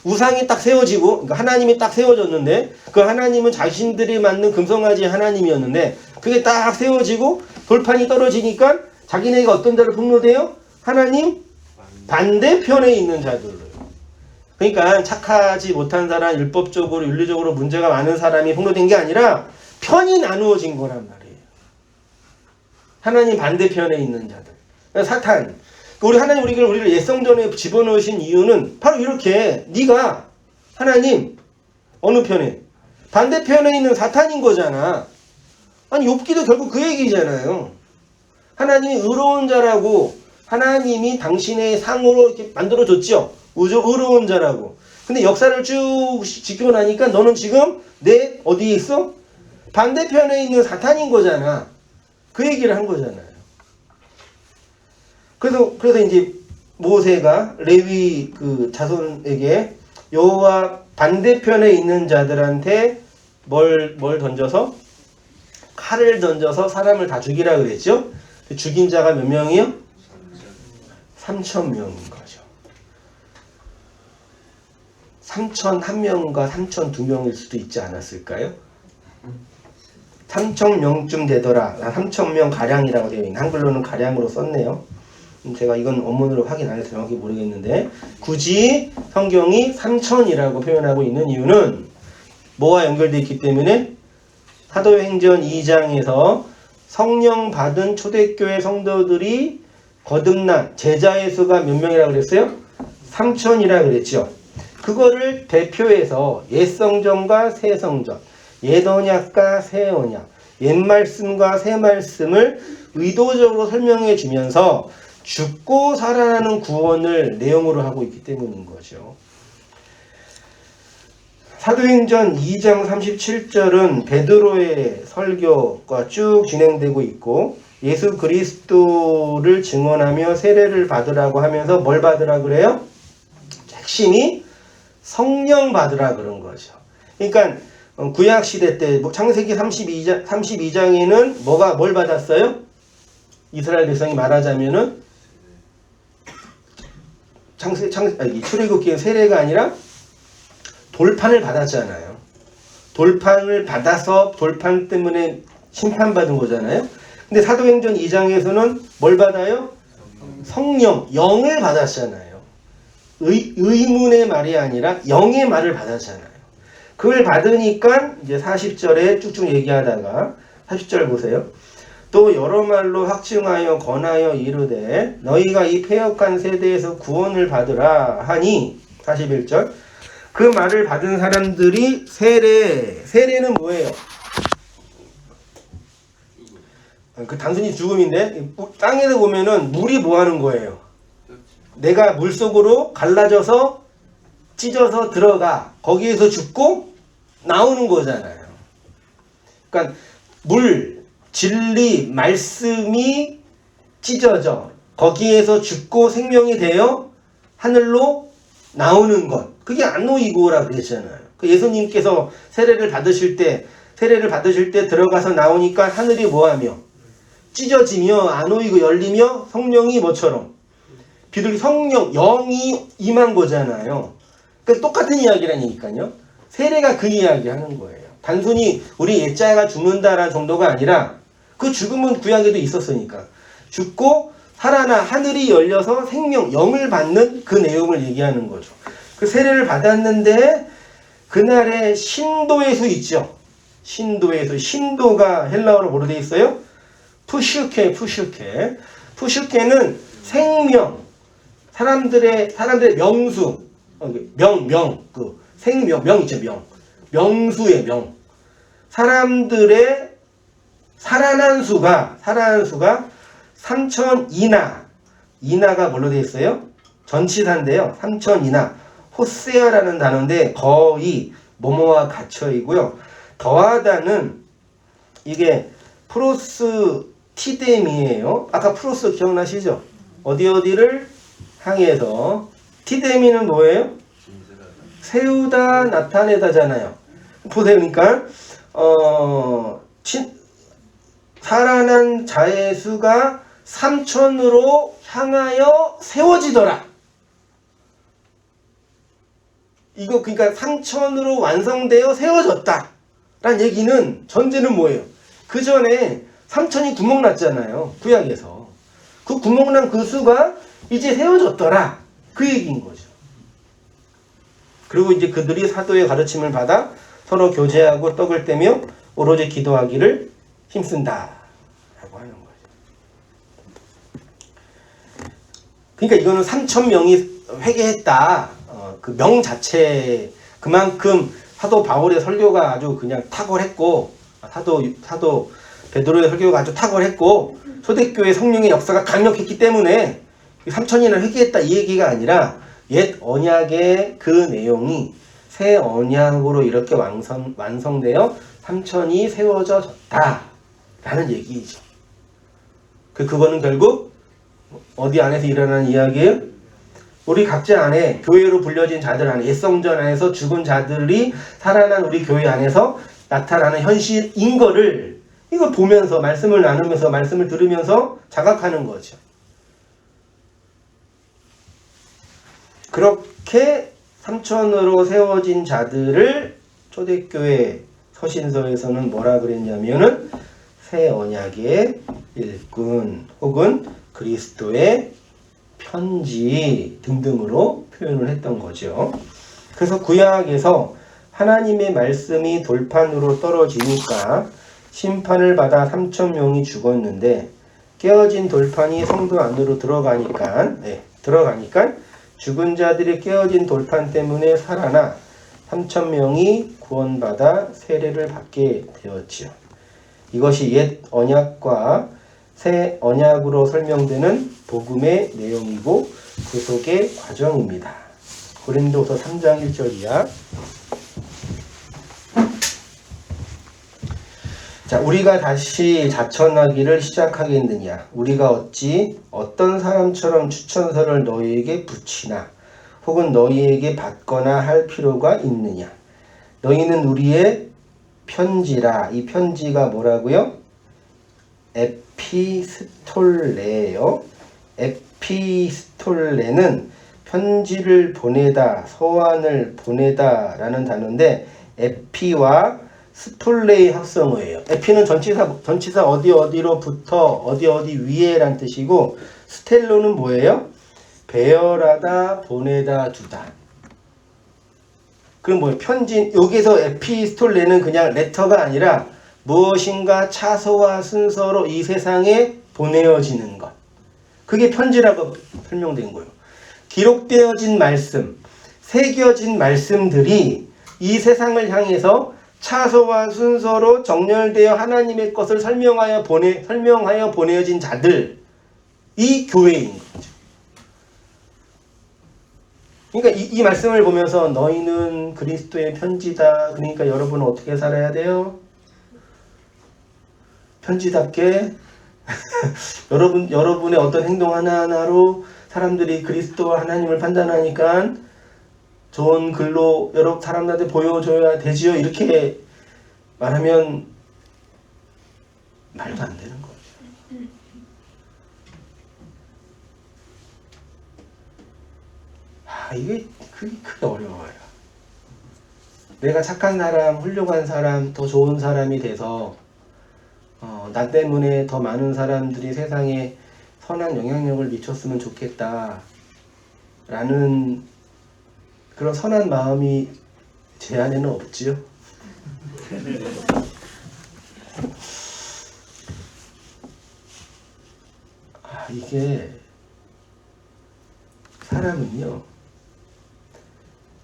우상이 딱 세워지고 그러니까 하나님이 딱 세워졌는데 그 하나님은 자신들이 만든 금송아지 하나님이었는데 그게 딱 세워지고 돌판이 떨어지니까 자기네가 어떤 자를 폭로돼요? 하나님 반대편에 있는 자들로요. 그러니까 착하지 못한 사람, 율법적으로 윤리적으로 문제가 많은 사람이 폭로된 게 아니라 편이 나누어진 거란 말이에요. 하나님 반대편에 있는 자들. 그러니까 사탄. 우리 하나님 우리를 옛성전에 집어넣으신 이유는 바로 이렇게 네가 하나님 어느 편에? 반대편에 있는 사탄인 거잖아. 아니 욥기도 결국 그 얘기잖아요. 하나님이 의로운 자라고 하나님이 당신의 상으로 이렇게 만들어줬죠. 의로운 자라고. 근데 역사를 쭉 지키고 나니까 너는 지금 내 어디에 있어? 반대편에 있는 사탄인 거잖아. 그 얘기를 한 거잖아요. 그래서 이제 모세가 레위 그 자손에게 여호와 반대편에 있는 자들한테 뭘 던져서 칼을 던져서 사람을 다 죽이라 그랬죠. 죽인 자가 몇 명이요? 3,000명인 거죠. 3,001명과 3,002명일 수도 있지 않았을까요? 3,000명쯤 되더라. 3,000명 가량이라고 되어 있는 한글로는 가량으로 썼네요. 제가 이건 원문으로 확인 안 해서 정확히 모르겠는데 굳이 성경이 3,000이라고 표현하고 있는 이유는 뭐와 연결되어 있기 때문에 사도행전 2장에서 성령 받은 초대교회 성도들이 거듭난 제자의 수가 몇 명이라고 그랬어요? 3,000이라고 그랬죠. 그거를 대표해서 옛성전과 새성전, 옛언약과 새언약, 옛말씀과 새말씀을 의도적으로 설명해 주면서 죽고 살아나는 구원을 내용으로 하고 있기 때문인 거죠. 사도행전 2장 37절은 베드로의 설교가 쭉 진행되고 있고 예수 그리스도를 증언하며 세례를 받으라고 하면서 뭘 받으라 그래요? 핵심이 성령 받으라 그런 거죠. 그러니까 구약시대 때 창세기 32장에는 뭘 받았어요? 이스라엘 백성이 말하자면은 출애굽기의 세례가 아니라 돌판을 받았잖아요. 돌판을 받아서 돌판 때문에 심판받은 거잖아요. 근데 사도행전 2장에서는 뭘 받아요? 성령, 영을 받았잖아요. 의문의 말이 아니라 영의 말을 받았잖아요. 그걸 받으니까 이제 40절에 쭉쭉 얘기하다가 40절 보세요. 또 여러 말로 확증하여 권하여 이르되 너희가 이 패역한 세대에서 구원을 받으라 하니 41절 그 말을 받은 사람들이 세례는 뭐예요? 그 단순히 죽음인데 땅에서 보면은 물이 뭐 하는 거예요? 내가 물속으로 갈라져서 찢어서 들어가 거기에서 죽고 나오는 거잖아요. 그러니까 물, 진리, 말씀이 찢어져 거기에서 죽고 생명이 되어 하늘로 나오는 것. 그게 안노이고라 그랬잖아요. 예수님께서 세례를 받으실 때 들어가서 나오니까 하늘이 뭐하며 찢어지며 안노이고 열리며 성령이 뭐처럼 비둘기 성령 영이 임한 거잖아요. 그러니까 똑같은 이야기라니까요. 세례가 그 이야기 하는 거예요. 단순히 우리 옛자가 죽는다라는 정도가 아니라 그 죽음은 구약에도 있었으니까 죽고 살아나 하늘이 열려서 생명 영을 받는 그 내용을 얘기하는 거죠. 그 세례를 받았는데 그날의 신도의 수 있죠. 신도의 수. 신도가 헬라어로 뭐로 되어 있어요? 푸슈케. 푸슈케는 생명. 사람들의 명수. 그 생명 있죠. 명수의 명. 사람들의 살아난 수가 3,000이나. 이나가 뭘로 되어 있어요? 전치사인데요. 3,000이나. 호세아라는 단어인데 거의 뭐뭐와 갇혀이고요. 더하다는 이게 프로스 티데미예요. 아까 프로스 기억나시죠? 어디를 향해서 티데미는 뭐예요? 세우다 나타내다잖아요. 보세요. 그러니까 살아난 자의 수가 3,000으로 향하여 세워지더라. 이거 그러니까 3,000으로 완성되어 세워졌다. 라는 얘기는 전제는 뭐예요? 그 전에 3,000이 구멍 났잖아요. 구약에서. 그 구멍 난 그 수가 이제 세워졌더라. 그 얘기인 거죠. 그리고 이제 그들이 사도의 가르침을 받아 서로 교제하고 떡을 떼며 오로지 기도하기를 힘쓴다. 라고 하는 거죠. 그러니까 이거는 3,000명이 회개했다. 그 명 자체 그만큼 사도 바울의 설교가 아주 그냥 탁월했고, 사도 베드로의 설교가 아주 탁월했고, 초대교회 성령의 역사가 강력했기 때문에 3천이나 회개했다 이 얘기가 아니라 옛 언약의 그 내용이 새 언약으로 이렇게 완성되어 3천이 세워졌다 라는 얘기죠. 그거는 결국 어디 안에서 일어나는 이야기예요? 우리 각자 안에, 교회로 불려진 자들 안에, 옛성전 안에서 죽은 자들이 살아난 우리 교회 안에서 나타나는 현실인 거를 이거 보면서, 말씀을 나누면서, 말씀을 들으면서 자각하는 거죠. 그렇게 3천으로 세워진 자들을 초대교회 서신서에서는 뭐라 그랬냐면은 새 언약의 일꾼 혹은 그리스도의 편지 등등으로 표현을 했던 거죠. 그래서 구약에서 하나님의 말씀이 돌판으로 떨어지니까 심판을 받아 3,000명이 죽었는데 깨어진 돌판이 성도 안으로 들어가니까 죽은 자들이 깨어진 돌판 때문에 살아나 3,000명이 구원받아 세례를 받게 되었지요. 이것이 옛 언약과 새 언약으로 설명되는 복음의 내용이고 구속의 과정입니다. 고린도서 3장 1절이야. 자, 우리가 다시 자천하기를 시작하겠느냐? 우리가 어찌 어떤 사람처럼 추천서를 너희에게 붙이나 혹은 너희에게 받거나 할 필요가 있느냐? 너희는 우리의 편지라. 이 편지가 뭐라고요? 에피스톨레예요. 에피스톨레는 편지를 보내다, 서한을 보내다 라는 단어인데 에피와 스톨레의 합성어예요. 에피는 전치사 어디로부터 어디 위에 란 뜻이고 스텔로는 뭐예요? 배열하다, 보내다, 두다. 그럼 뭐예요? 편지, 여기서 에피스톨레는 그냥 레터가 아니라 무엇인가 차서와 순서로 이 세상에 보내어지는 것. 그게 편지라고 설명된 거예요. 기록되어진 말씀, 새겨진 말씀들이 이 세상을 향해서 차서와 순서로 정렬되어 하나님의 것을 설명하여 보내어진 자들, 이 교회인 거죠. 그러니까 이 말씀을 보면서 너희는 그리스도의 편지다. 그러니까 여러분은 어떻게 살아야 돼요? 편지답게 여러분의 어떤 행동 하나하나로 사람들이 그리스도와 하나님을 판단하니까 좋은 글로 여러 사람들한테 보여줘야 되지요. 이렇게 말하면 말도 안 되는 거예요. 이게 크게 어려워요. 내가 착한 사람, 훌륭한 사람, 더 좋은 사람이 돼서 나 때문에 더 많은 사람들이 세상에 선한 영향력을 미쳤으면 좋겠다 라는 그런 선한 마음이 제 안에는 없지요. 이게 사람은요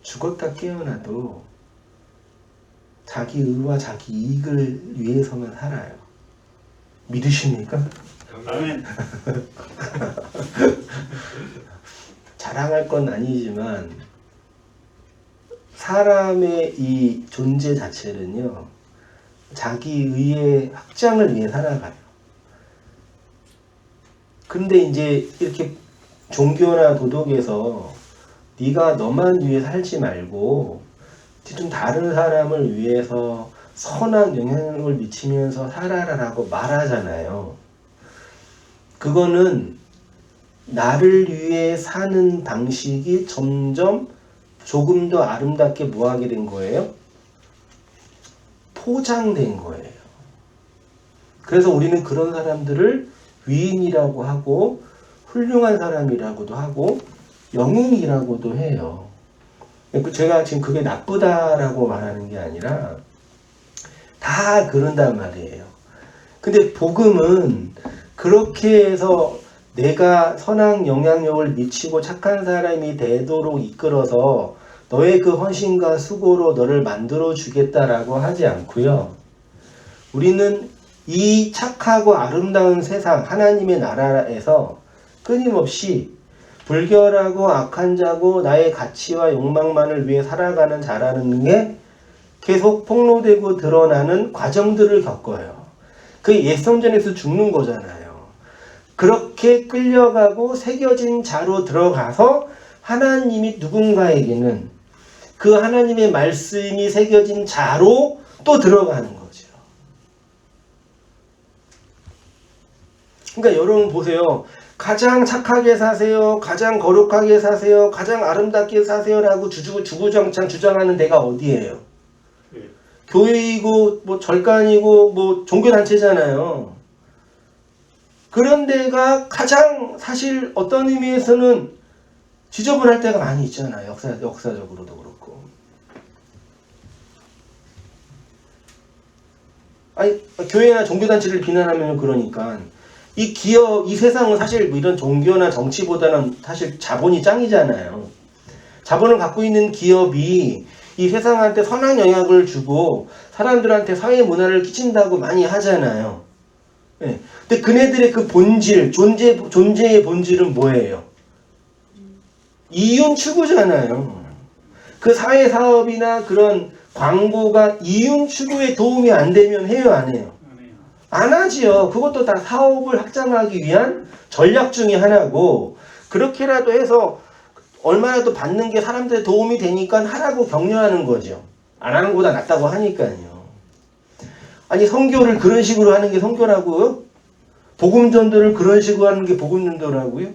죽었다 깨어나도 자기 의와 자기 이익을 위해서만 살아요. 믿으십니까? 자랑할 건 아니지만 사람의 이 존재 자체는요 자기 의의 확장을 위해 살아가요. 근데 이제 이렇게 종교나 도덕에서 네가 너만 위해 살지 말고 좀 다른 사람을 위해서 선한 영향을 미치면서 살아라라고 말하잖아요. 그거는 나를 위해 사는 방식이 점점 조금 더 아름답게 뭐하게 된 거예요? 포장된 거예요. 그래서 우리는 그런 사람들을 위인이라고 하고 훌륭한 사람이라고도 하고 영웅이라고도 해요. 제가 지금 그게 나쁘다라고 말하는 게 아니라 다 그런단 말이에요. 근데 복음은 그렇게 해서 내가 선한 영향력을 미치고 착한 사람이 되도록 이끌어서 너의 그 헌신과 수고로 너를 만들어 주겠다라고 하지 않고요. 우리는 이 착하고 아름다운 세상 하나님의 나라에서 끊임없이 불결하고 악한 자고 나의 가치와 욕망만을 위해 살아가는 자라는 게 계속 폭로되고 드러나는 과정들을 겪어요. 그 옛성전에서 죽는 거잖아요. 그렇게 끌려가고 새겨진 자로 들어가서 하나님이 누군가에게는 그 하나님의 말씀이 새겨진 자로 또 들어가는 거죠. 그러니까 여러분 보세요. 가장 착하게 사세요. 가장 거룩하게 사세요. 가장 아름답게 사세요라고 주구장창 주장하는 데가 어디예요? 교회이고 뭐 절간이고 뭐 종교단체잖아요. 그런 데가 가장 사실 어떤 의미에서는 지저분할 때가 많이 있잖아요. 역사적으로도 그렇고. 아니 교회나 종교단체를 비난하면 그러니까 이 기업, 이 세상은 사실 뭐 이런 종교나 정치보다는 사실 자본이 짱이잖아요. 자본을 갖고 있는 기업이 이 세상한테 선한 영향을 주고 사람들한테 사회 문화를 끼친다고 많이 하잖아요. 네. 근데 그네들의 그 본질, 존재의 본질은 뭐예요? 이윤 추구잖아요. 그 사회 사업이나 그런 광고가 이윤 추구에 도움이 안 되면 해요, 안 해요? 안 하지요. 그것도 다 사업을 확장하기 위한 전략 중에 하나고, 그렇게라도 해서 얼마라도 받는 게 사람들의 도움이 되니까 하라고 격려하는 거죠. 안 하는 것보다 낫다고 하니까요. 아니 선교를 그런 식으로 하는 게 선교라고요? 복음 전도를 그런 식으로 하는 게 복음 전도라고요?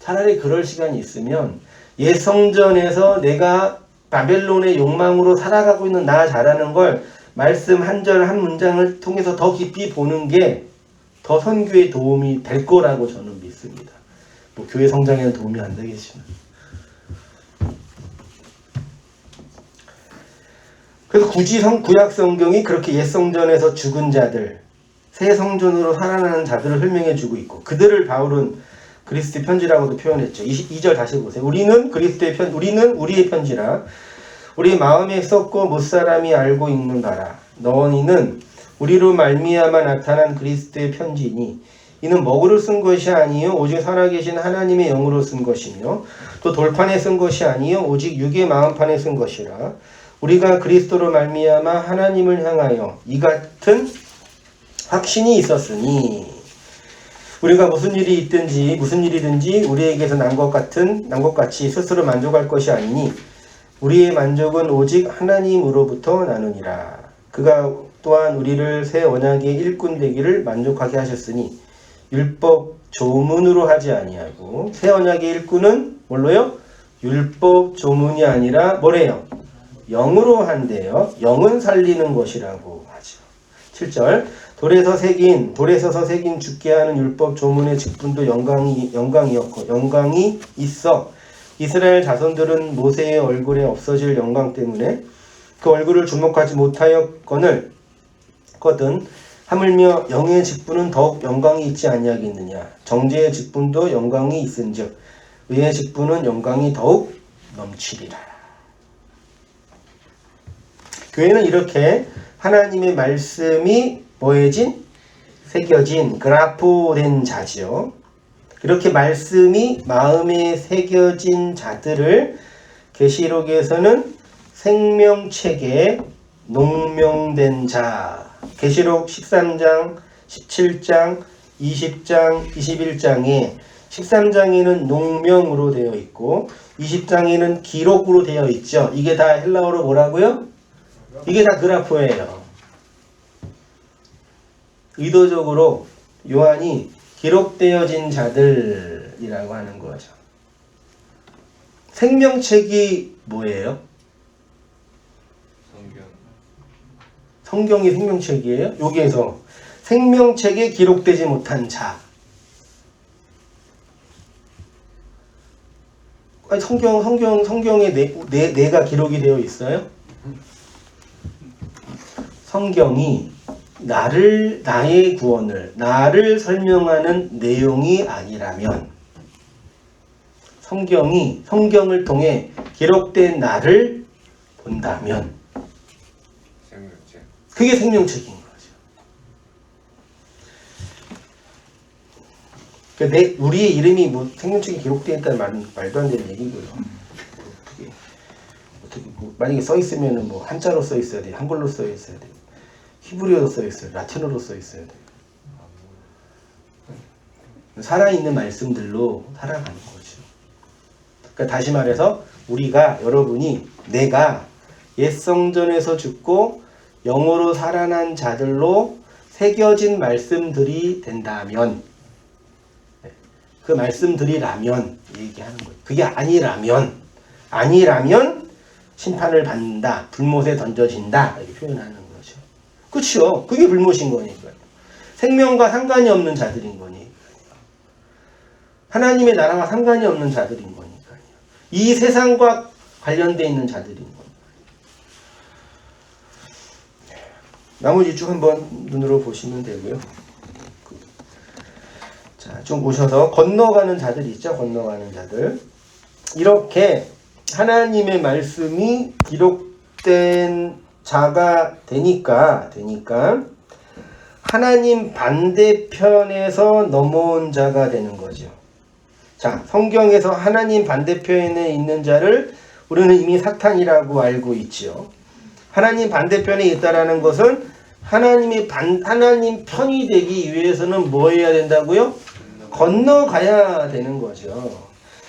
차라리 그럴 시간이 있으면 옛 성전에서 내가 바벨론의 욕망으로 살아가고 있는 나 잘하는 걸 말씀 한 절 한 문장을 통해서 더 깊이 보는 게 더 선교에 도움이 될 거라고 저는 믿습니다. 뭐 교회 성장에는 도움이 안 되겠지만. 그래서 굳이 구약 성경이 그렇게 옛 성전에서 죽은 자들, 새 성전으로 살아나는 자들을 설명해 주고 있고, 그들을 바울은 그리스도의 편지라고도 표현했죠. 2절 다시 보세요. 우리는 우리의 편지라 우리 마음에 썩고 못사람이 알고 있는 바라. 너희는 우리로 말미암아 나타난 그리스도의 편지니 이는 먹으로 쓴 것이 아니요 오직 살아계신 하나님의 영으로 쓴 것이며 또 돌판에 쓴 것이 아니요 오직 육의 마음판에 쓴 것이라. 우리가 그리스도로 말미암아 하나님을 향하여 이 같은 확신이 있었으니 우리가 무슨 일이든지 우리에게서 난 것 같이 스스로 만족할 것이 아니니 우리의 만족은 오직 하나님으로부터 나누니라. 그가 또한 우리를 새 언약의 일꾼 되기를 만족하게 하셨으니 율법 조문으로 하지 아니하고, 새 언약의 일꾼은 뭘로요? 율법 조문이 아니라 뭐래요? 영으로 한대요. 영은 살리는 것이라고 하죠. 7절 돌에 서서 새긴 죽게 하는 율법 조문의 직분도 영광이 있어 이스라엘 자손들은 모세의 얼굴에 없어질 영광 때문에 그 얼굴을 주목하지 못하였거든 하물며 영의 직분은 더욱 영광이 있지 아니하겠느냐. 정죄의 직분도 영광이 있은즉 의의 직분은 영광이 더욱 넘치리라. 교회는 이렇게 하나님의 말씀이 새겨진 그라포된 자지요. 이렇게 말씀이 마음에 새겨진 자들을 계시록에서는 생명책에 농명된 자, 계시록 13장, 17장, 20장, 21장에 13장에는 농명으로 되어 있고 20장에는 기록으로 되어 있죠. 이게 다 헬라어로 뭐라고요? 이게 다 그라포예요. 의도적으로 요한이 기록되어진 자들이라고 하는 거죠. 생명책이 뭐예요? 성경이 생명책이에요? 여기에서 생명책에 기록되지 못한 자. 아니, 성경에 내가 기록이 되어 있어요? 성경이 나의 구원을, 나를 설명하는 내용이 아니라면 성경을 통해 기록된 나를 본다면 생명체. 그게 생명책인 거죠. 그러니까 우리의 이름이 뭐 생명책에 기록되어 있다는 말도 안 되는 얘기고요. 어떻게 만약에 써 있으면은 뭐 한자로 써 있어야 돼, 한글로 써 있어야 돼, 히브리어로 써 있어야 돼, 라틴어로 써 있어야 돼. 살아있는 말씀들로 살아가는 거죠. 그러니까 다시 말해서 여러분이 내가 옛 성전에서 죽고 영으로 살아난 자들로 새겨진 말씀들이 된다면, 그 말씀들이라면 얘기하는 거예요. 그게 아니라면 심판을 받는다, 불못에 던져진다 이렇게 표현하는 거죠. 그렇죠. 그게 불못인 거니까요. 생명과 상관이 없는 자들인 거니까요. 하나님의 나라와 상관이 없는 자들인 거니까요. 이 세상과 관련되어 있는 자들인 거니까요. 나머지 쭉 한번 눈으로 보시면 되고요. 자, 좀 오셔서 건너가는 자들이 있죠. 건너가는 자들. 이렇게 하나님의 말씀이 기록된 자가 되니까 하나님 반대편에서 넘어온 자가 되는 거죠. 자, 성경에서 하나님 반대편에 있는 자를 우리는 이미 사탄이라고 알고 있죠. 하나님 반대편에 있다라는 것은 하나님 편이 되기 위해서는 뭐 해야 된다고요? 건너가야 되는 거죠.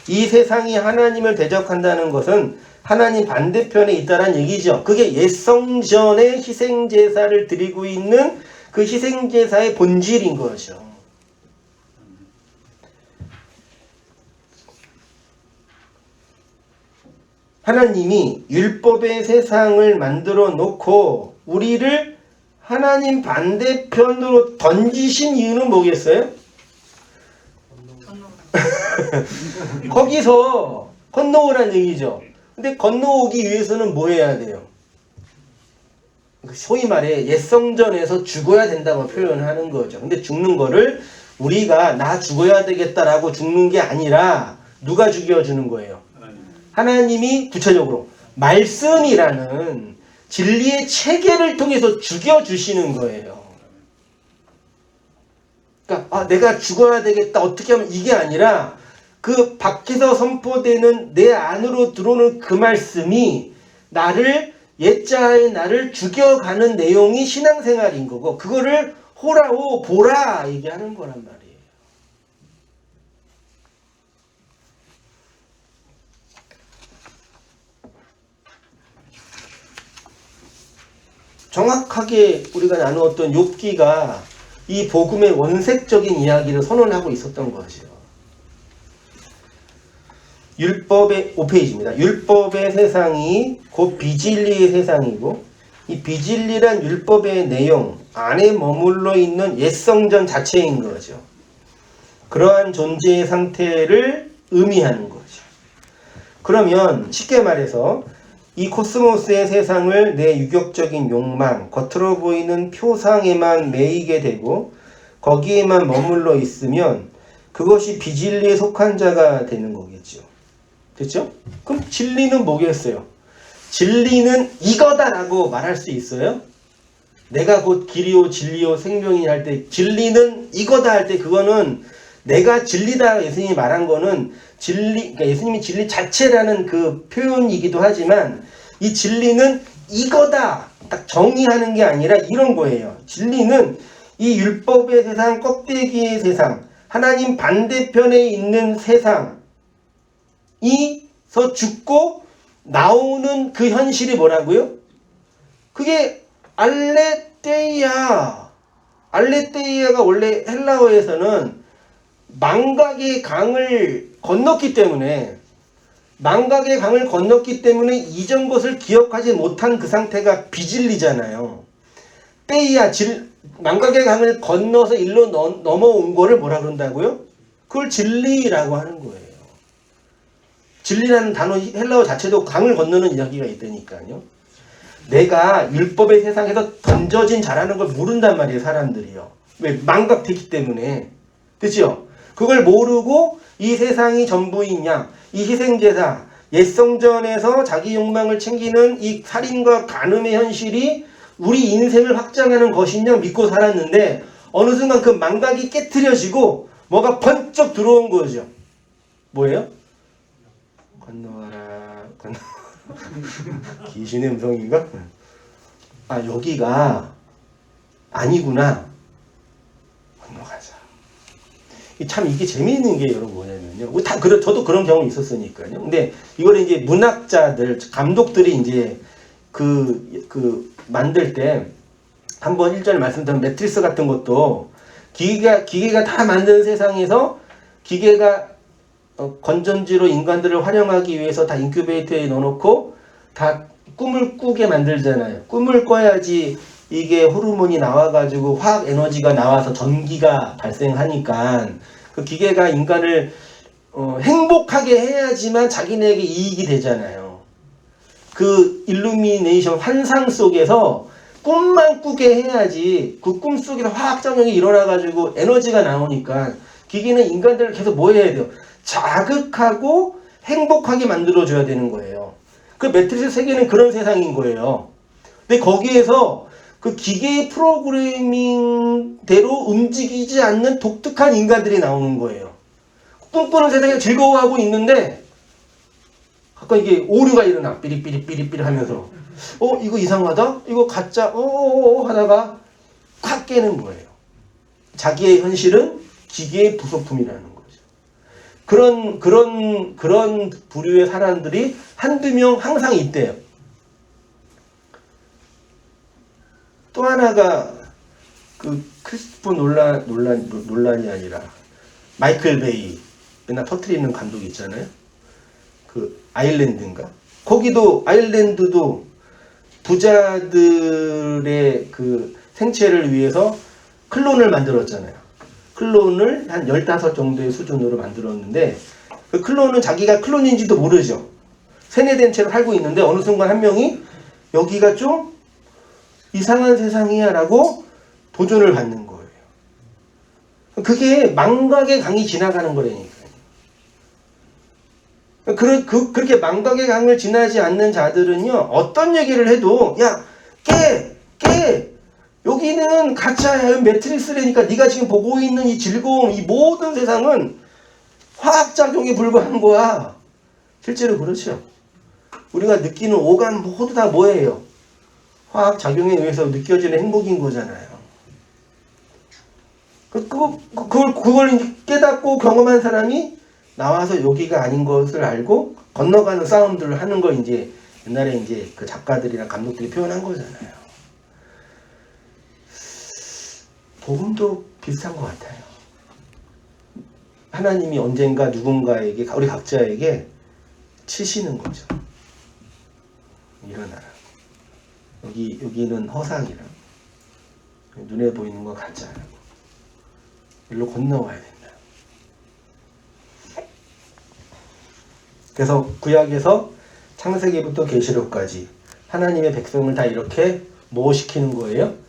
이 세상이 하나님을 대적한다는 것은 하나님 반대편에 있다는 얘기죠. 그게 옛 성전의 희생제사를 드리고 있는 그 희생제사의 본질인 거죠. 하나님이 율법의 세상을 만들어 놓고 우리를 하나님 반대편으로 던지신 이유는 뭐겠어요? 거기서 건너오란 얘기죠. 근데 건너오기 위해서는 뭐 해야 돼요? 소위 말해 옛 성전에서 죽어야 된다고 표현하는 거죠. 근데 죽는 거를 우리가 나 죽어야 되겠다라고 죽는 게 아니라 누가 죽여주는 거예요? 하나님이 구체적으로 말씀이라는 진리의 체계를 통해서 죽여주시는 거예요. 그러니까 내가 죽어야 되겠다 어떻게 하면 이게 아니라 그 밖에서 선포되는 내 안으로 들어오는 그 말씀이 옛자의 나를 죽여가는 내용이 신앙생활인 거고 그거를 호라오 보라 얘기하는 거란 말이에요. 정확하게 우리가 나누었던 욥기가 이 복음의 원색적인 이야기를 선언하고 있었던 거죠. 율법의 5페이지입니다. 율법의 세상이 곧 비진리의 세상이고 이 비진리란 율법의 내용 안에 머물러 있는 옛성전 자체인 거죠. 그러한 존재의 상태를 의미하는 거죠. 그러면 쉽게 말해서 이 코스모스의 세상을 내 유격적인 욕망, 겉으로 보이는 표상에만 매이게 되고 거기에만 머물러 있으면 그것이 비진리에 속한 자가 되는 거겠죠. 됐죠? 그럼 진리는 뭐겠어요? 진리는 이거다라고 말할 수 있어요? 내가 곧 길이요 진리요 생명이냐 할 때 진리는 이거다 할 때 그거는 내가 진리다 예수님이 말한 거는 그러니까 예수님이 진리 자체라는 그 표현이기도 하지만 이 진리는 이거다 딱 정의하는 게 아니라 이런 거예요. 진리는 이 율법의 세상, 껍데기의 세상, 하나님 반대편에 있는 세상이서 죽고 나오는 그 현실이 뭐라고요? 그게 알레테이아. 알레테이아가 원래 헬라어에서는 망각의 강을 건넜기 때문에 이전 것을 기억하지 못한 그 상태가 비진리잖아요. 테이아, 망각의 강을 건너서 일로 넘어온 거를 뭐라 그런다고요? 그걸 진리라고 하는 거예요. 진리라는 단어 헬라어 자체도 강을 건너는 이야기가 있다니까요. 내가 율법의 세상에서 던져진 자라는 걸 모른단 말이에요, 사람들이요. 왜? 망각됐기 때문에. 그렇죠? 그걸 모르고 이 세상이 전부인 양, 이 희생제사, 옛성전에서 자기 욕망을 챙기는 이 살인과 간음의 현실이 우리 인생을 확장하는 것인 양 믿고 살았는데 어느 순간 그 망각이 깨트려지고 뭐가 번쩍 들어온 거죠. 뭐예요? 건너와라, 귀신의 음성인가? 아, 여기가 아니구나. 건너가자. 참 이게 재미있는 게 여러분 뭐냐면요. 저도 그런 경험이 있었으니까요. 근데 이거를 이제 문학자들, 감독들이 이제 만들 때 한번 일전에 말씀드린 매트리스 같은 것도 기계가 다 만든 세상에서 기계가 건전지로 인간들을 활용하기 위해서 다 인큐베이터에 넣어놓고 다 꿈을 꾸게 만들잖아요. 꿈을 꿔야지 이게 호르몬이 나와가지고 화학 에너지가 나와서 전기가 발생하니까 그 기계가 인간을 행복하게 해야지만 자기네에게 이익이 되잖아요. 그 일루미네이션 환상 속에서 꿈만 꾸게 해야지 그 꿈 속에서 화학작용이 일어나가지고 에너지가 나오니까 기계는 인간들을 계속 뭐 해야 돼요? 자극하고 행복하게 만들어줘야 되는 거예요. 그 매트리스 세계는 그런 세상인 거예요. 근데 거기에서 그 기계의 프로그래밍대로 움직이지 않는 독특한 인간들이 나오는 거예요. 꿈꾸는 세상에 즐거워하고 있는데 가끔 이게 오류가 일어나. 삐리삐리 하면서 이거 이상하다? 이거 가짜? 하다가 콱 깨는 거예요. 자기의 현실은 기계의 부속품이라는 거죠. 그런 부류의 사람들이 한두 명 항상 있대요. 또 하나가 그 크리스토퍼 놀란이 아니라 마이클 베이 맨날 터트리는 감독 있잖아요. 그 아일랜드인가? 거기도 아일랜드도 부자들의 그 생체를 위해서 클론을 만들었잖아요. 클론을 한 15 정도의 수준으로 만들었는데 그 클론은 자기가 클론인지도 모르죠. 세뇌된 채로 살고 있는데 어느 순간 한 명이 여기가 좀 이상한 세상이야 라고 도전을 받는 거예요. 그게 망각의 강이 지나가는 거라니까요. 그렇게 망각의 강을 지나지 않는 자들은요, 어떤 얘기를 해도 야 깨! 여기는 가짜야. 매트리스라니까. 네가 지금 보고 있는 이 즐거움, 이 모든 세상은 화학작용에 불과한 거야. 실제로 그렇죠. 우리가 느끼는 오감 모두 다 뭐예요? 화학작용에 의해서 느껴지는 행복인 거잖아요. 그걸 깨닫고 경험한 사람이 나와서 여기가 아닌 것을 알고 건너가는 싸움들을 하는 거 이제 옛날에 이제 그 작가들이나 감독들이 표현한 거잖아요. 복음도 비슷한 것 같아요. 하나님이 언젠가 누군가에게, 우리 각자에게 치시는 거죠. 일어나라. 여기는 허상이라. 눈에 보이는 거 가짜라고. 일로 건너와야 된다. 그래서 구약에서 창세기부터 계시록까지 하나님의 백성을 다 이렇게 뭐 시키는 거예요?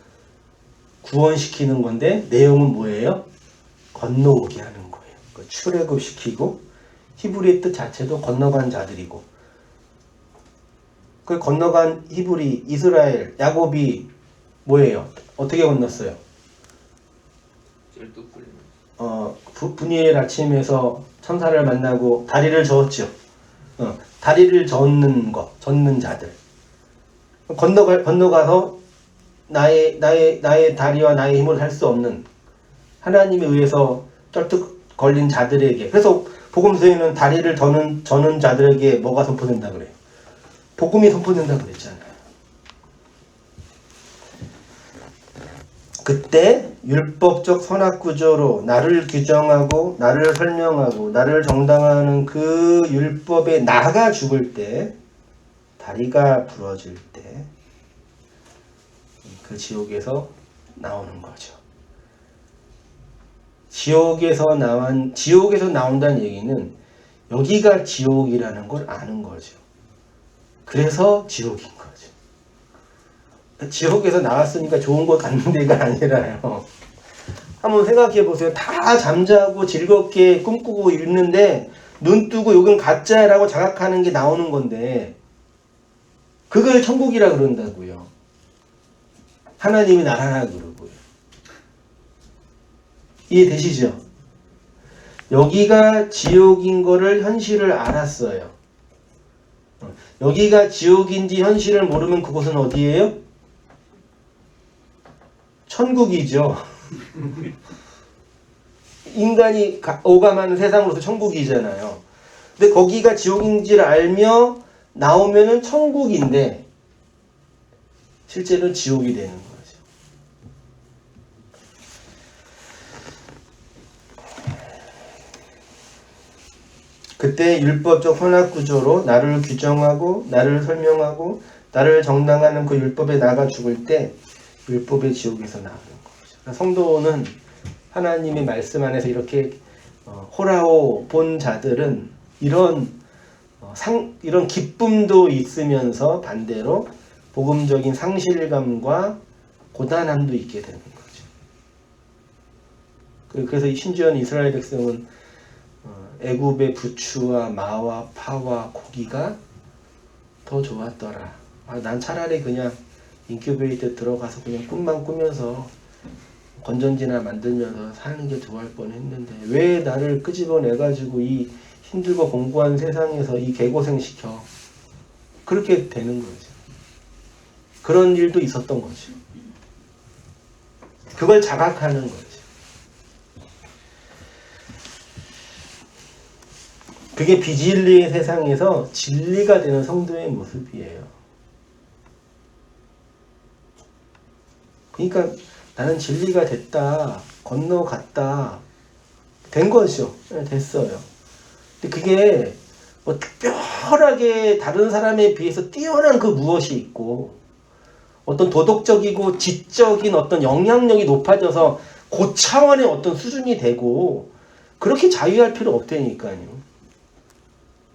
구원시키는 건데 내용은 뭐예요? 건너오게 하는 거예요. 출애굽시키고 히브리의 뜻 자체도 건너간 자들이고 그 건너간 히브리, 이스라엘, 야곱이 뭐예요? 어떻게 건넜어요? 분이엘 아침에서 천사를 만나고 다리를 저었죠. 다리를 젓는 자들. 건너가서 나의 다리와 나의 힘으로 살 수 없는 하나님에 의해서 쩔뚝 걸린 자들에게. 그래서 복음서에는 다리를 저는 자들에게 뭐가 선포된다 그래요? 복음이 선포된다 그랬잖아요. 그때 율법적 선악구조로 나를 규정하고 나를 설명하고 나를 정당화하는 그 율법에 나가 죽을 때 다리가 부러질 때 그 지옥에서 나오는 거죠. 지옥에서 나온다는 얘기는 여기가 지옥이라는 걸 아는 거죠. 그래서 지옥인 거죠. 지옥에서 나왔으니까 좋은 곳 갔는 데가 아니라요. 한번 생각해 보세요. 다 잠자고 즐겁게 꿈꾸고 있는데 눈 뜨고 이건 가짜라고 자각하는 게 나오는 건데 그걸 천국이라 그런다고요. 하나님이 나라라 그러고요. 이해되시죠? 여기가 지옥인 거를 현실을 알았어요. 여기가 지옥인지 현실을 모르면 그곳은 어디예요? 천국이죠. 인간이 오감하는 세상으로서 천국이잖아요. 근데 거기가 지옥인지를 알며 나오면은 천국인데 실제로는 지옥이 되는 거죠. 그때 율법적 혼합구조로 나를 규정하고 나를 설명하고 나를 정당하는 그 율법에 나가 죽을 때 율법의 지옥에서 나오는 거죠. 그러니까 성도는 하나님의 말씀 안에서 이렇게 호라오 본 자들은 이런 이런 기쁨도 있으면서 반대로 복음적인 상실감과 고단함도 있게 되는 거죠. 그래서 이 신주한 이스라엘 백성은 애굽의 부추와 마와 파와 고기가 더 좋았더라. 난 차라리 그냥 인큐베이터 들어가서 그냥 꿈만 꾸면서 건전지나 만들면서 사는 게 좋을 뻔했는데 왜 나를 끄집어내가지고 이 힘들고 공고한 세상에서 이 개고생시켜. 그렇게 되는 거죠. 그런 일도 있었던 거죠. 그걸 자각하는 거죠. 그게 비진리의 세상에서 진리가 되는 성도의 모습이에요. 그러니까 나는 진리가 됐다, 건너갔다, 된 거죠. 됐어요. 근데 그게 뭐 특별하게 다른 사람에 비해서 뛰어난 그 무엇이 있고 어떤 도덕적이고 지적인 어떤 영향력이 높아져서 고차원의 어떤 수준이 되고 그렇게 자유할 필요 없다니까요.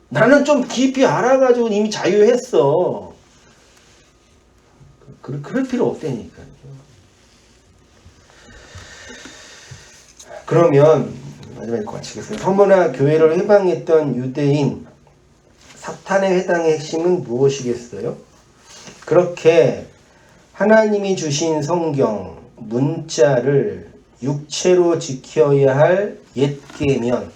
나는 좀 깊이 알아가지고 이미 자유했어. 그럴 필요 없다니까요. 그러면 마지막에 마치겠습니다. 서머나 교회를 해방했던 유대인 사탄의 회당의 핵심은 무엇이겠어요? 그렇게 하나님이 주신 성경 문자를 육체로 지켜야 할 옛 계명,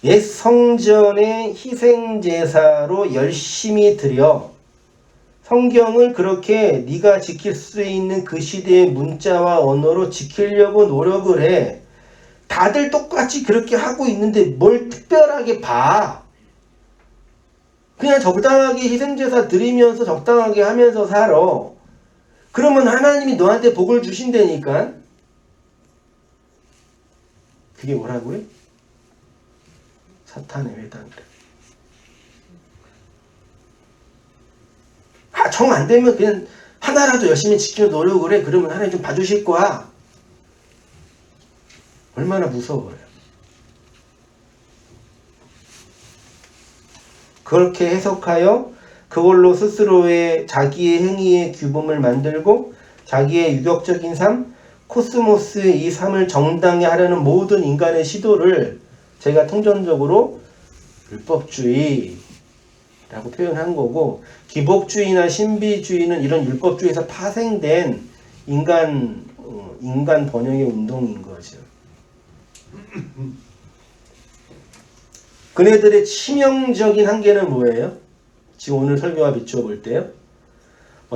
옛 성전의 희생 제사로 열심히 드려 성경을 그렇게 네가 지킬 수 있는 그 시대의 문자와 언어로 지키려고 노력을 해. 다들 똑같이 그렇게 하고 있는데 뭘 특별하게 봐. 그냥 적당하게 희생제사 드리면서 적당하게 하면서 살아. 그러면 하나님이 너한테 복을 주신다니까. 그게 뭐라고요? 사탄의 회당이래. 정 안 되면 그냥 하나라도 열심히 지키려 노력을 해. 그러면 하나님 좀 봐주실 거야. 얼마나 무서워요. 그렇게 해석하여 그걸로 스스로의 자기의 행위의 규범을 만들고 자기의 유격적인 삶, 코스모스의 이 삶을 정당히 하려는 모든 인간의 시도를 제가 통전적으로 율법주의라고 표현한 거고, 기복주의나 신비주의는 이런 율법주의에서 파생된 인간 번영의 운동인 거죠. 그네들의 치명적인 한계는 뭐예요? 지금 오늘 설교와 비추어 볼 때요.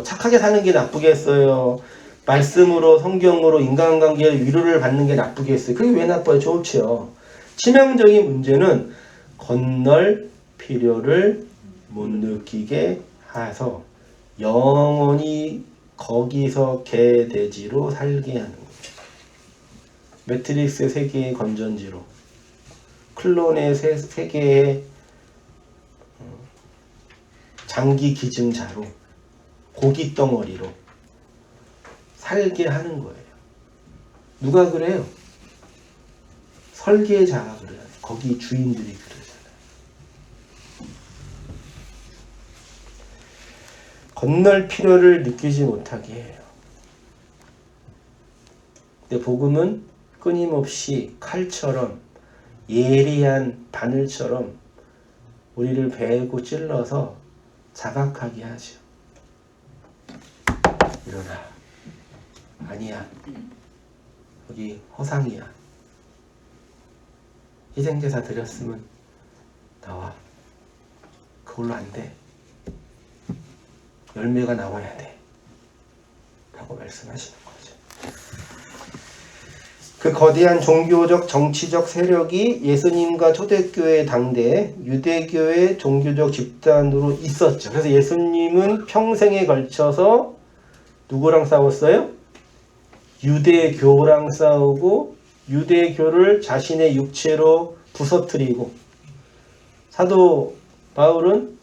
착하게 사는 게 나쁘겠어요? 말씀으로 성경으로 인간관계의 위로를 받는 게 나쁘겠어요? 그게 왜 나빠요? 좋죠. 치명적인 문제는 건널 필요를 못 느끼게 해서 영원히 거기서 개돼지로 살게 하는 거죠. 매트릭스 세계의 건전지로, 클론의 세계의 장기 기증자로, 고기 덩어리로 살게 하는 거예요. 누가 그래요? 설계자가 그래요. 거기 주인들이 그러잖아요. 건널 필요를 느끼지 못하게 해요. 근데 복음은 끊임없이 칼처럼 예리한 바늘처럼 우리를 베고 찔러서 자각하게 하죠. 일어나. 아니야. 여기 허상이야. 희생제사 드렸으면 나와. 그걸로 안 돼. 열매가 나와야 돼. 라고 말씀하시는 거죠. 그 거대한 종교적 정치적 세력이 예수님과 초대교회 당대 유대교의 종교적 집단으로 있었죠. 그래서 예수님은 평생에 걸쳐서 누구랑 싸웠어요? 유대교랑 싸우고 유대교를 자신의 육체로 부서뜨리고, 사도 바울은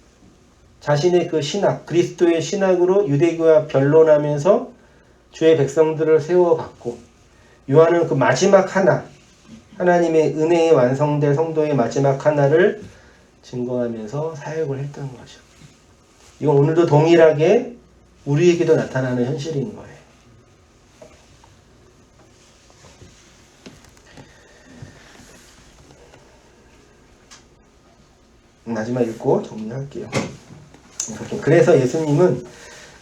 자신의 그 신학, 그리스도의 신학으로 유대교와 변론하면서 주의 백성들을 세워갔고, 요한은 그 마지막 하나, 하나님의 은혜에 완성될 성도의 마지막 하나를 증거하면서 사역을 했던 거죠. 이건 오늘도 동일하게 우리에게도 나타나는 현실인 거예요. 마지막 읽고 정리할게요. 그래서 예수님은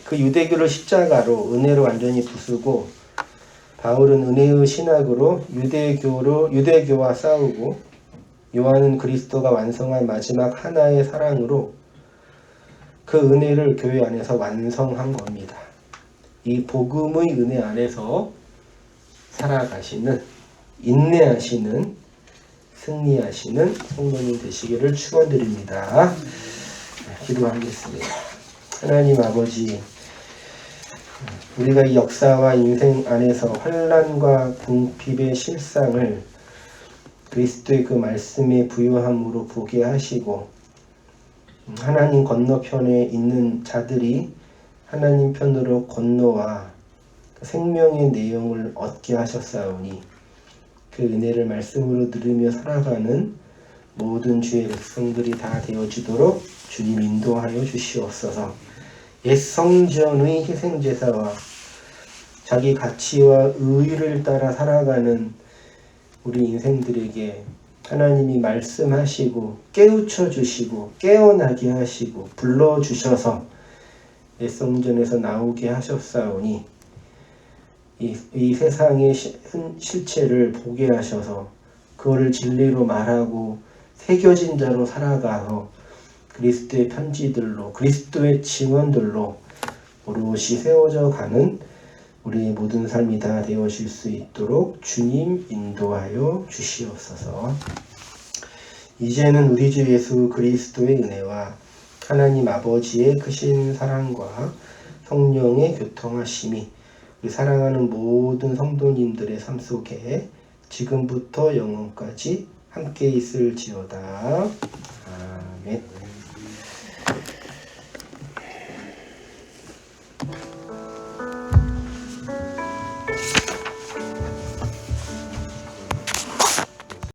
그 유대교를 십자가로 은혜로 완전히 부수고, 바울은 은혜의 신학으로 유대교와 싸우고, 요한은 그리스도가 완성한 마지막 하나의 사랑으로 그 은혜를 교회 안에서 완성한 겁니다. 이 복음의 은혜 안에서 살아가시는, 인내하시는, 승리하시는 성도님 되시기를 축원드립니다. 기도하겠습니다. 하나님 아버지, 우리가 이 역사와 인생 안에서 환난과 궁핍의 실상을 그리스도의 그 말씀의 부요함으로 보게 하시고, 하나님 건너편에 있는 자들이 하나님 편으로 건너와 생명의 내용을 얻게 하셨사오니, 그 은혜를 말씀으로 들으며 살아가는 모든 주의 백성들이 다 되어지도록 주님 인도하여 주시옵소서. 옛 성전의 희생제사와 자기 가치와 의를 따라 살아가는 우리 인생들에게 하나님이 말씀하시고 깨우쳐 주시고 깨어나게 하시고 불러주셔서 옛 성전에서 나오게 하셨사오니, 이 세상의 실체를 보게 하셔서 그거를 진리로 말하고 새겨진 자로 살아가서 그리스도의 편지들로, 그리스도의 증언들로 오롯이 세워져 가는 우리의 모든 삶이 다 되어질 수 있도록 주님 인도하여 주시옵소서. 이제는 우리 주 예수 그리스도의 은혜와 하나님 아버지의 크신 사랑과 성령의 교통하심이 우리 사랑하는 모든 성도님들의 삶 속에 지금부터 영원까지 함께 있을지어다. 아멘.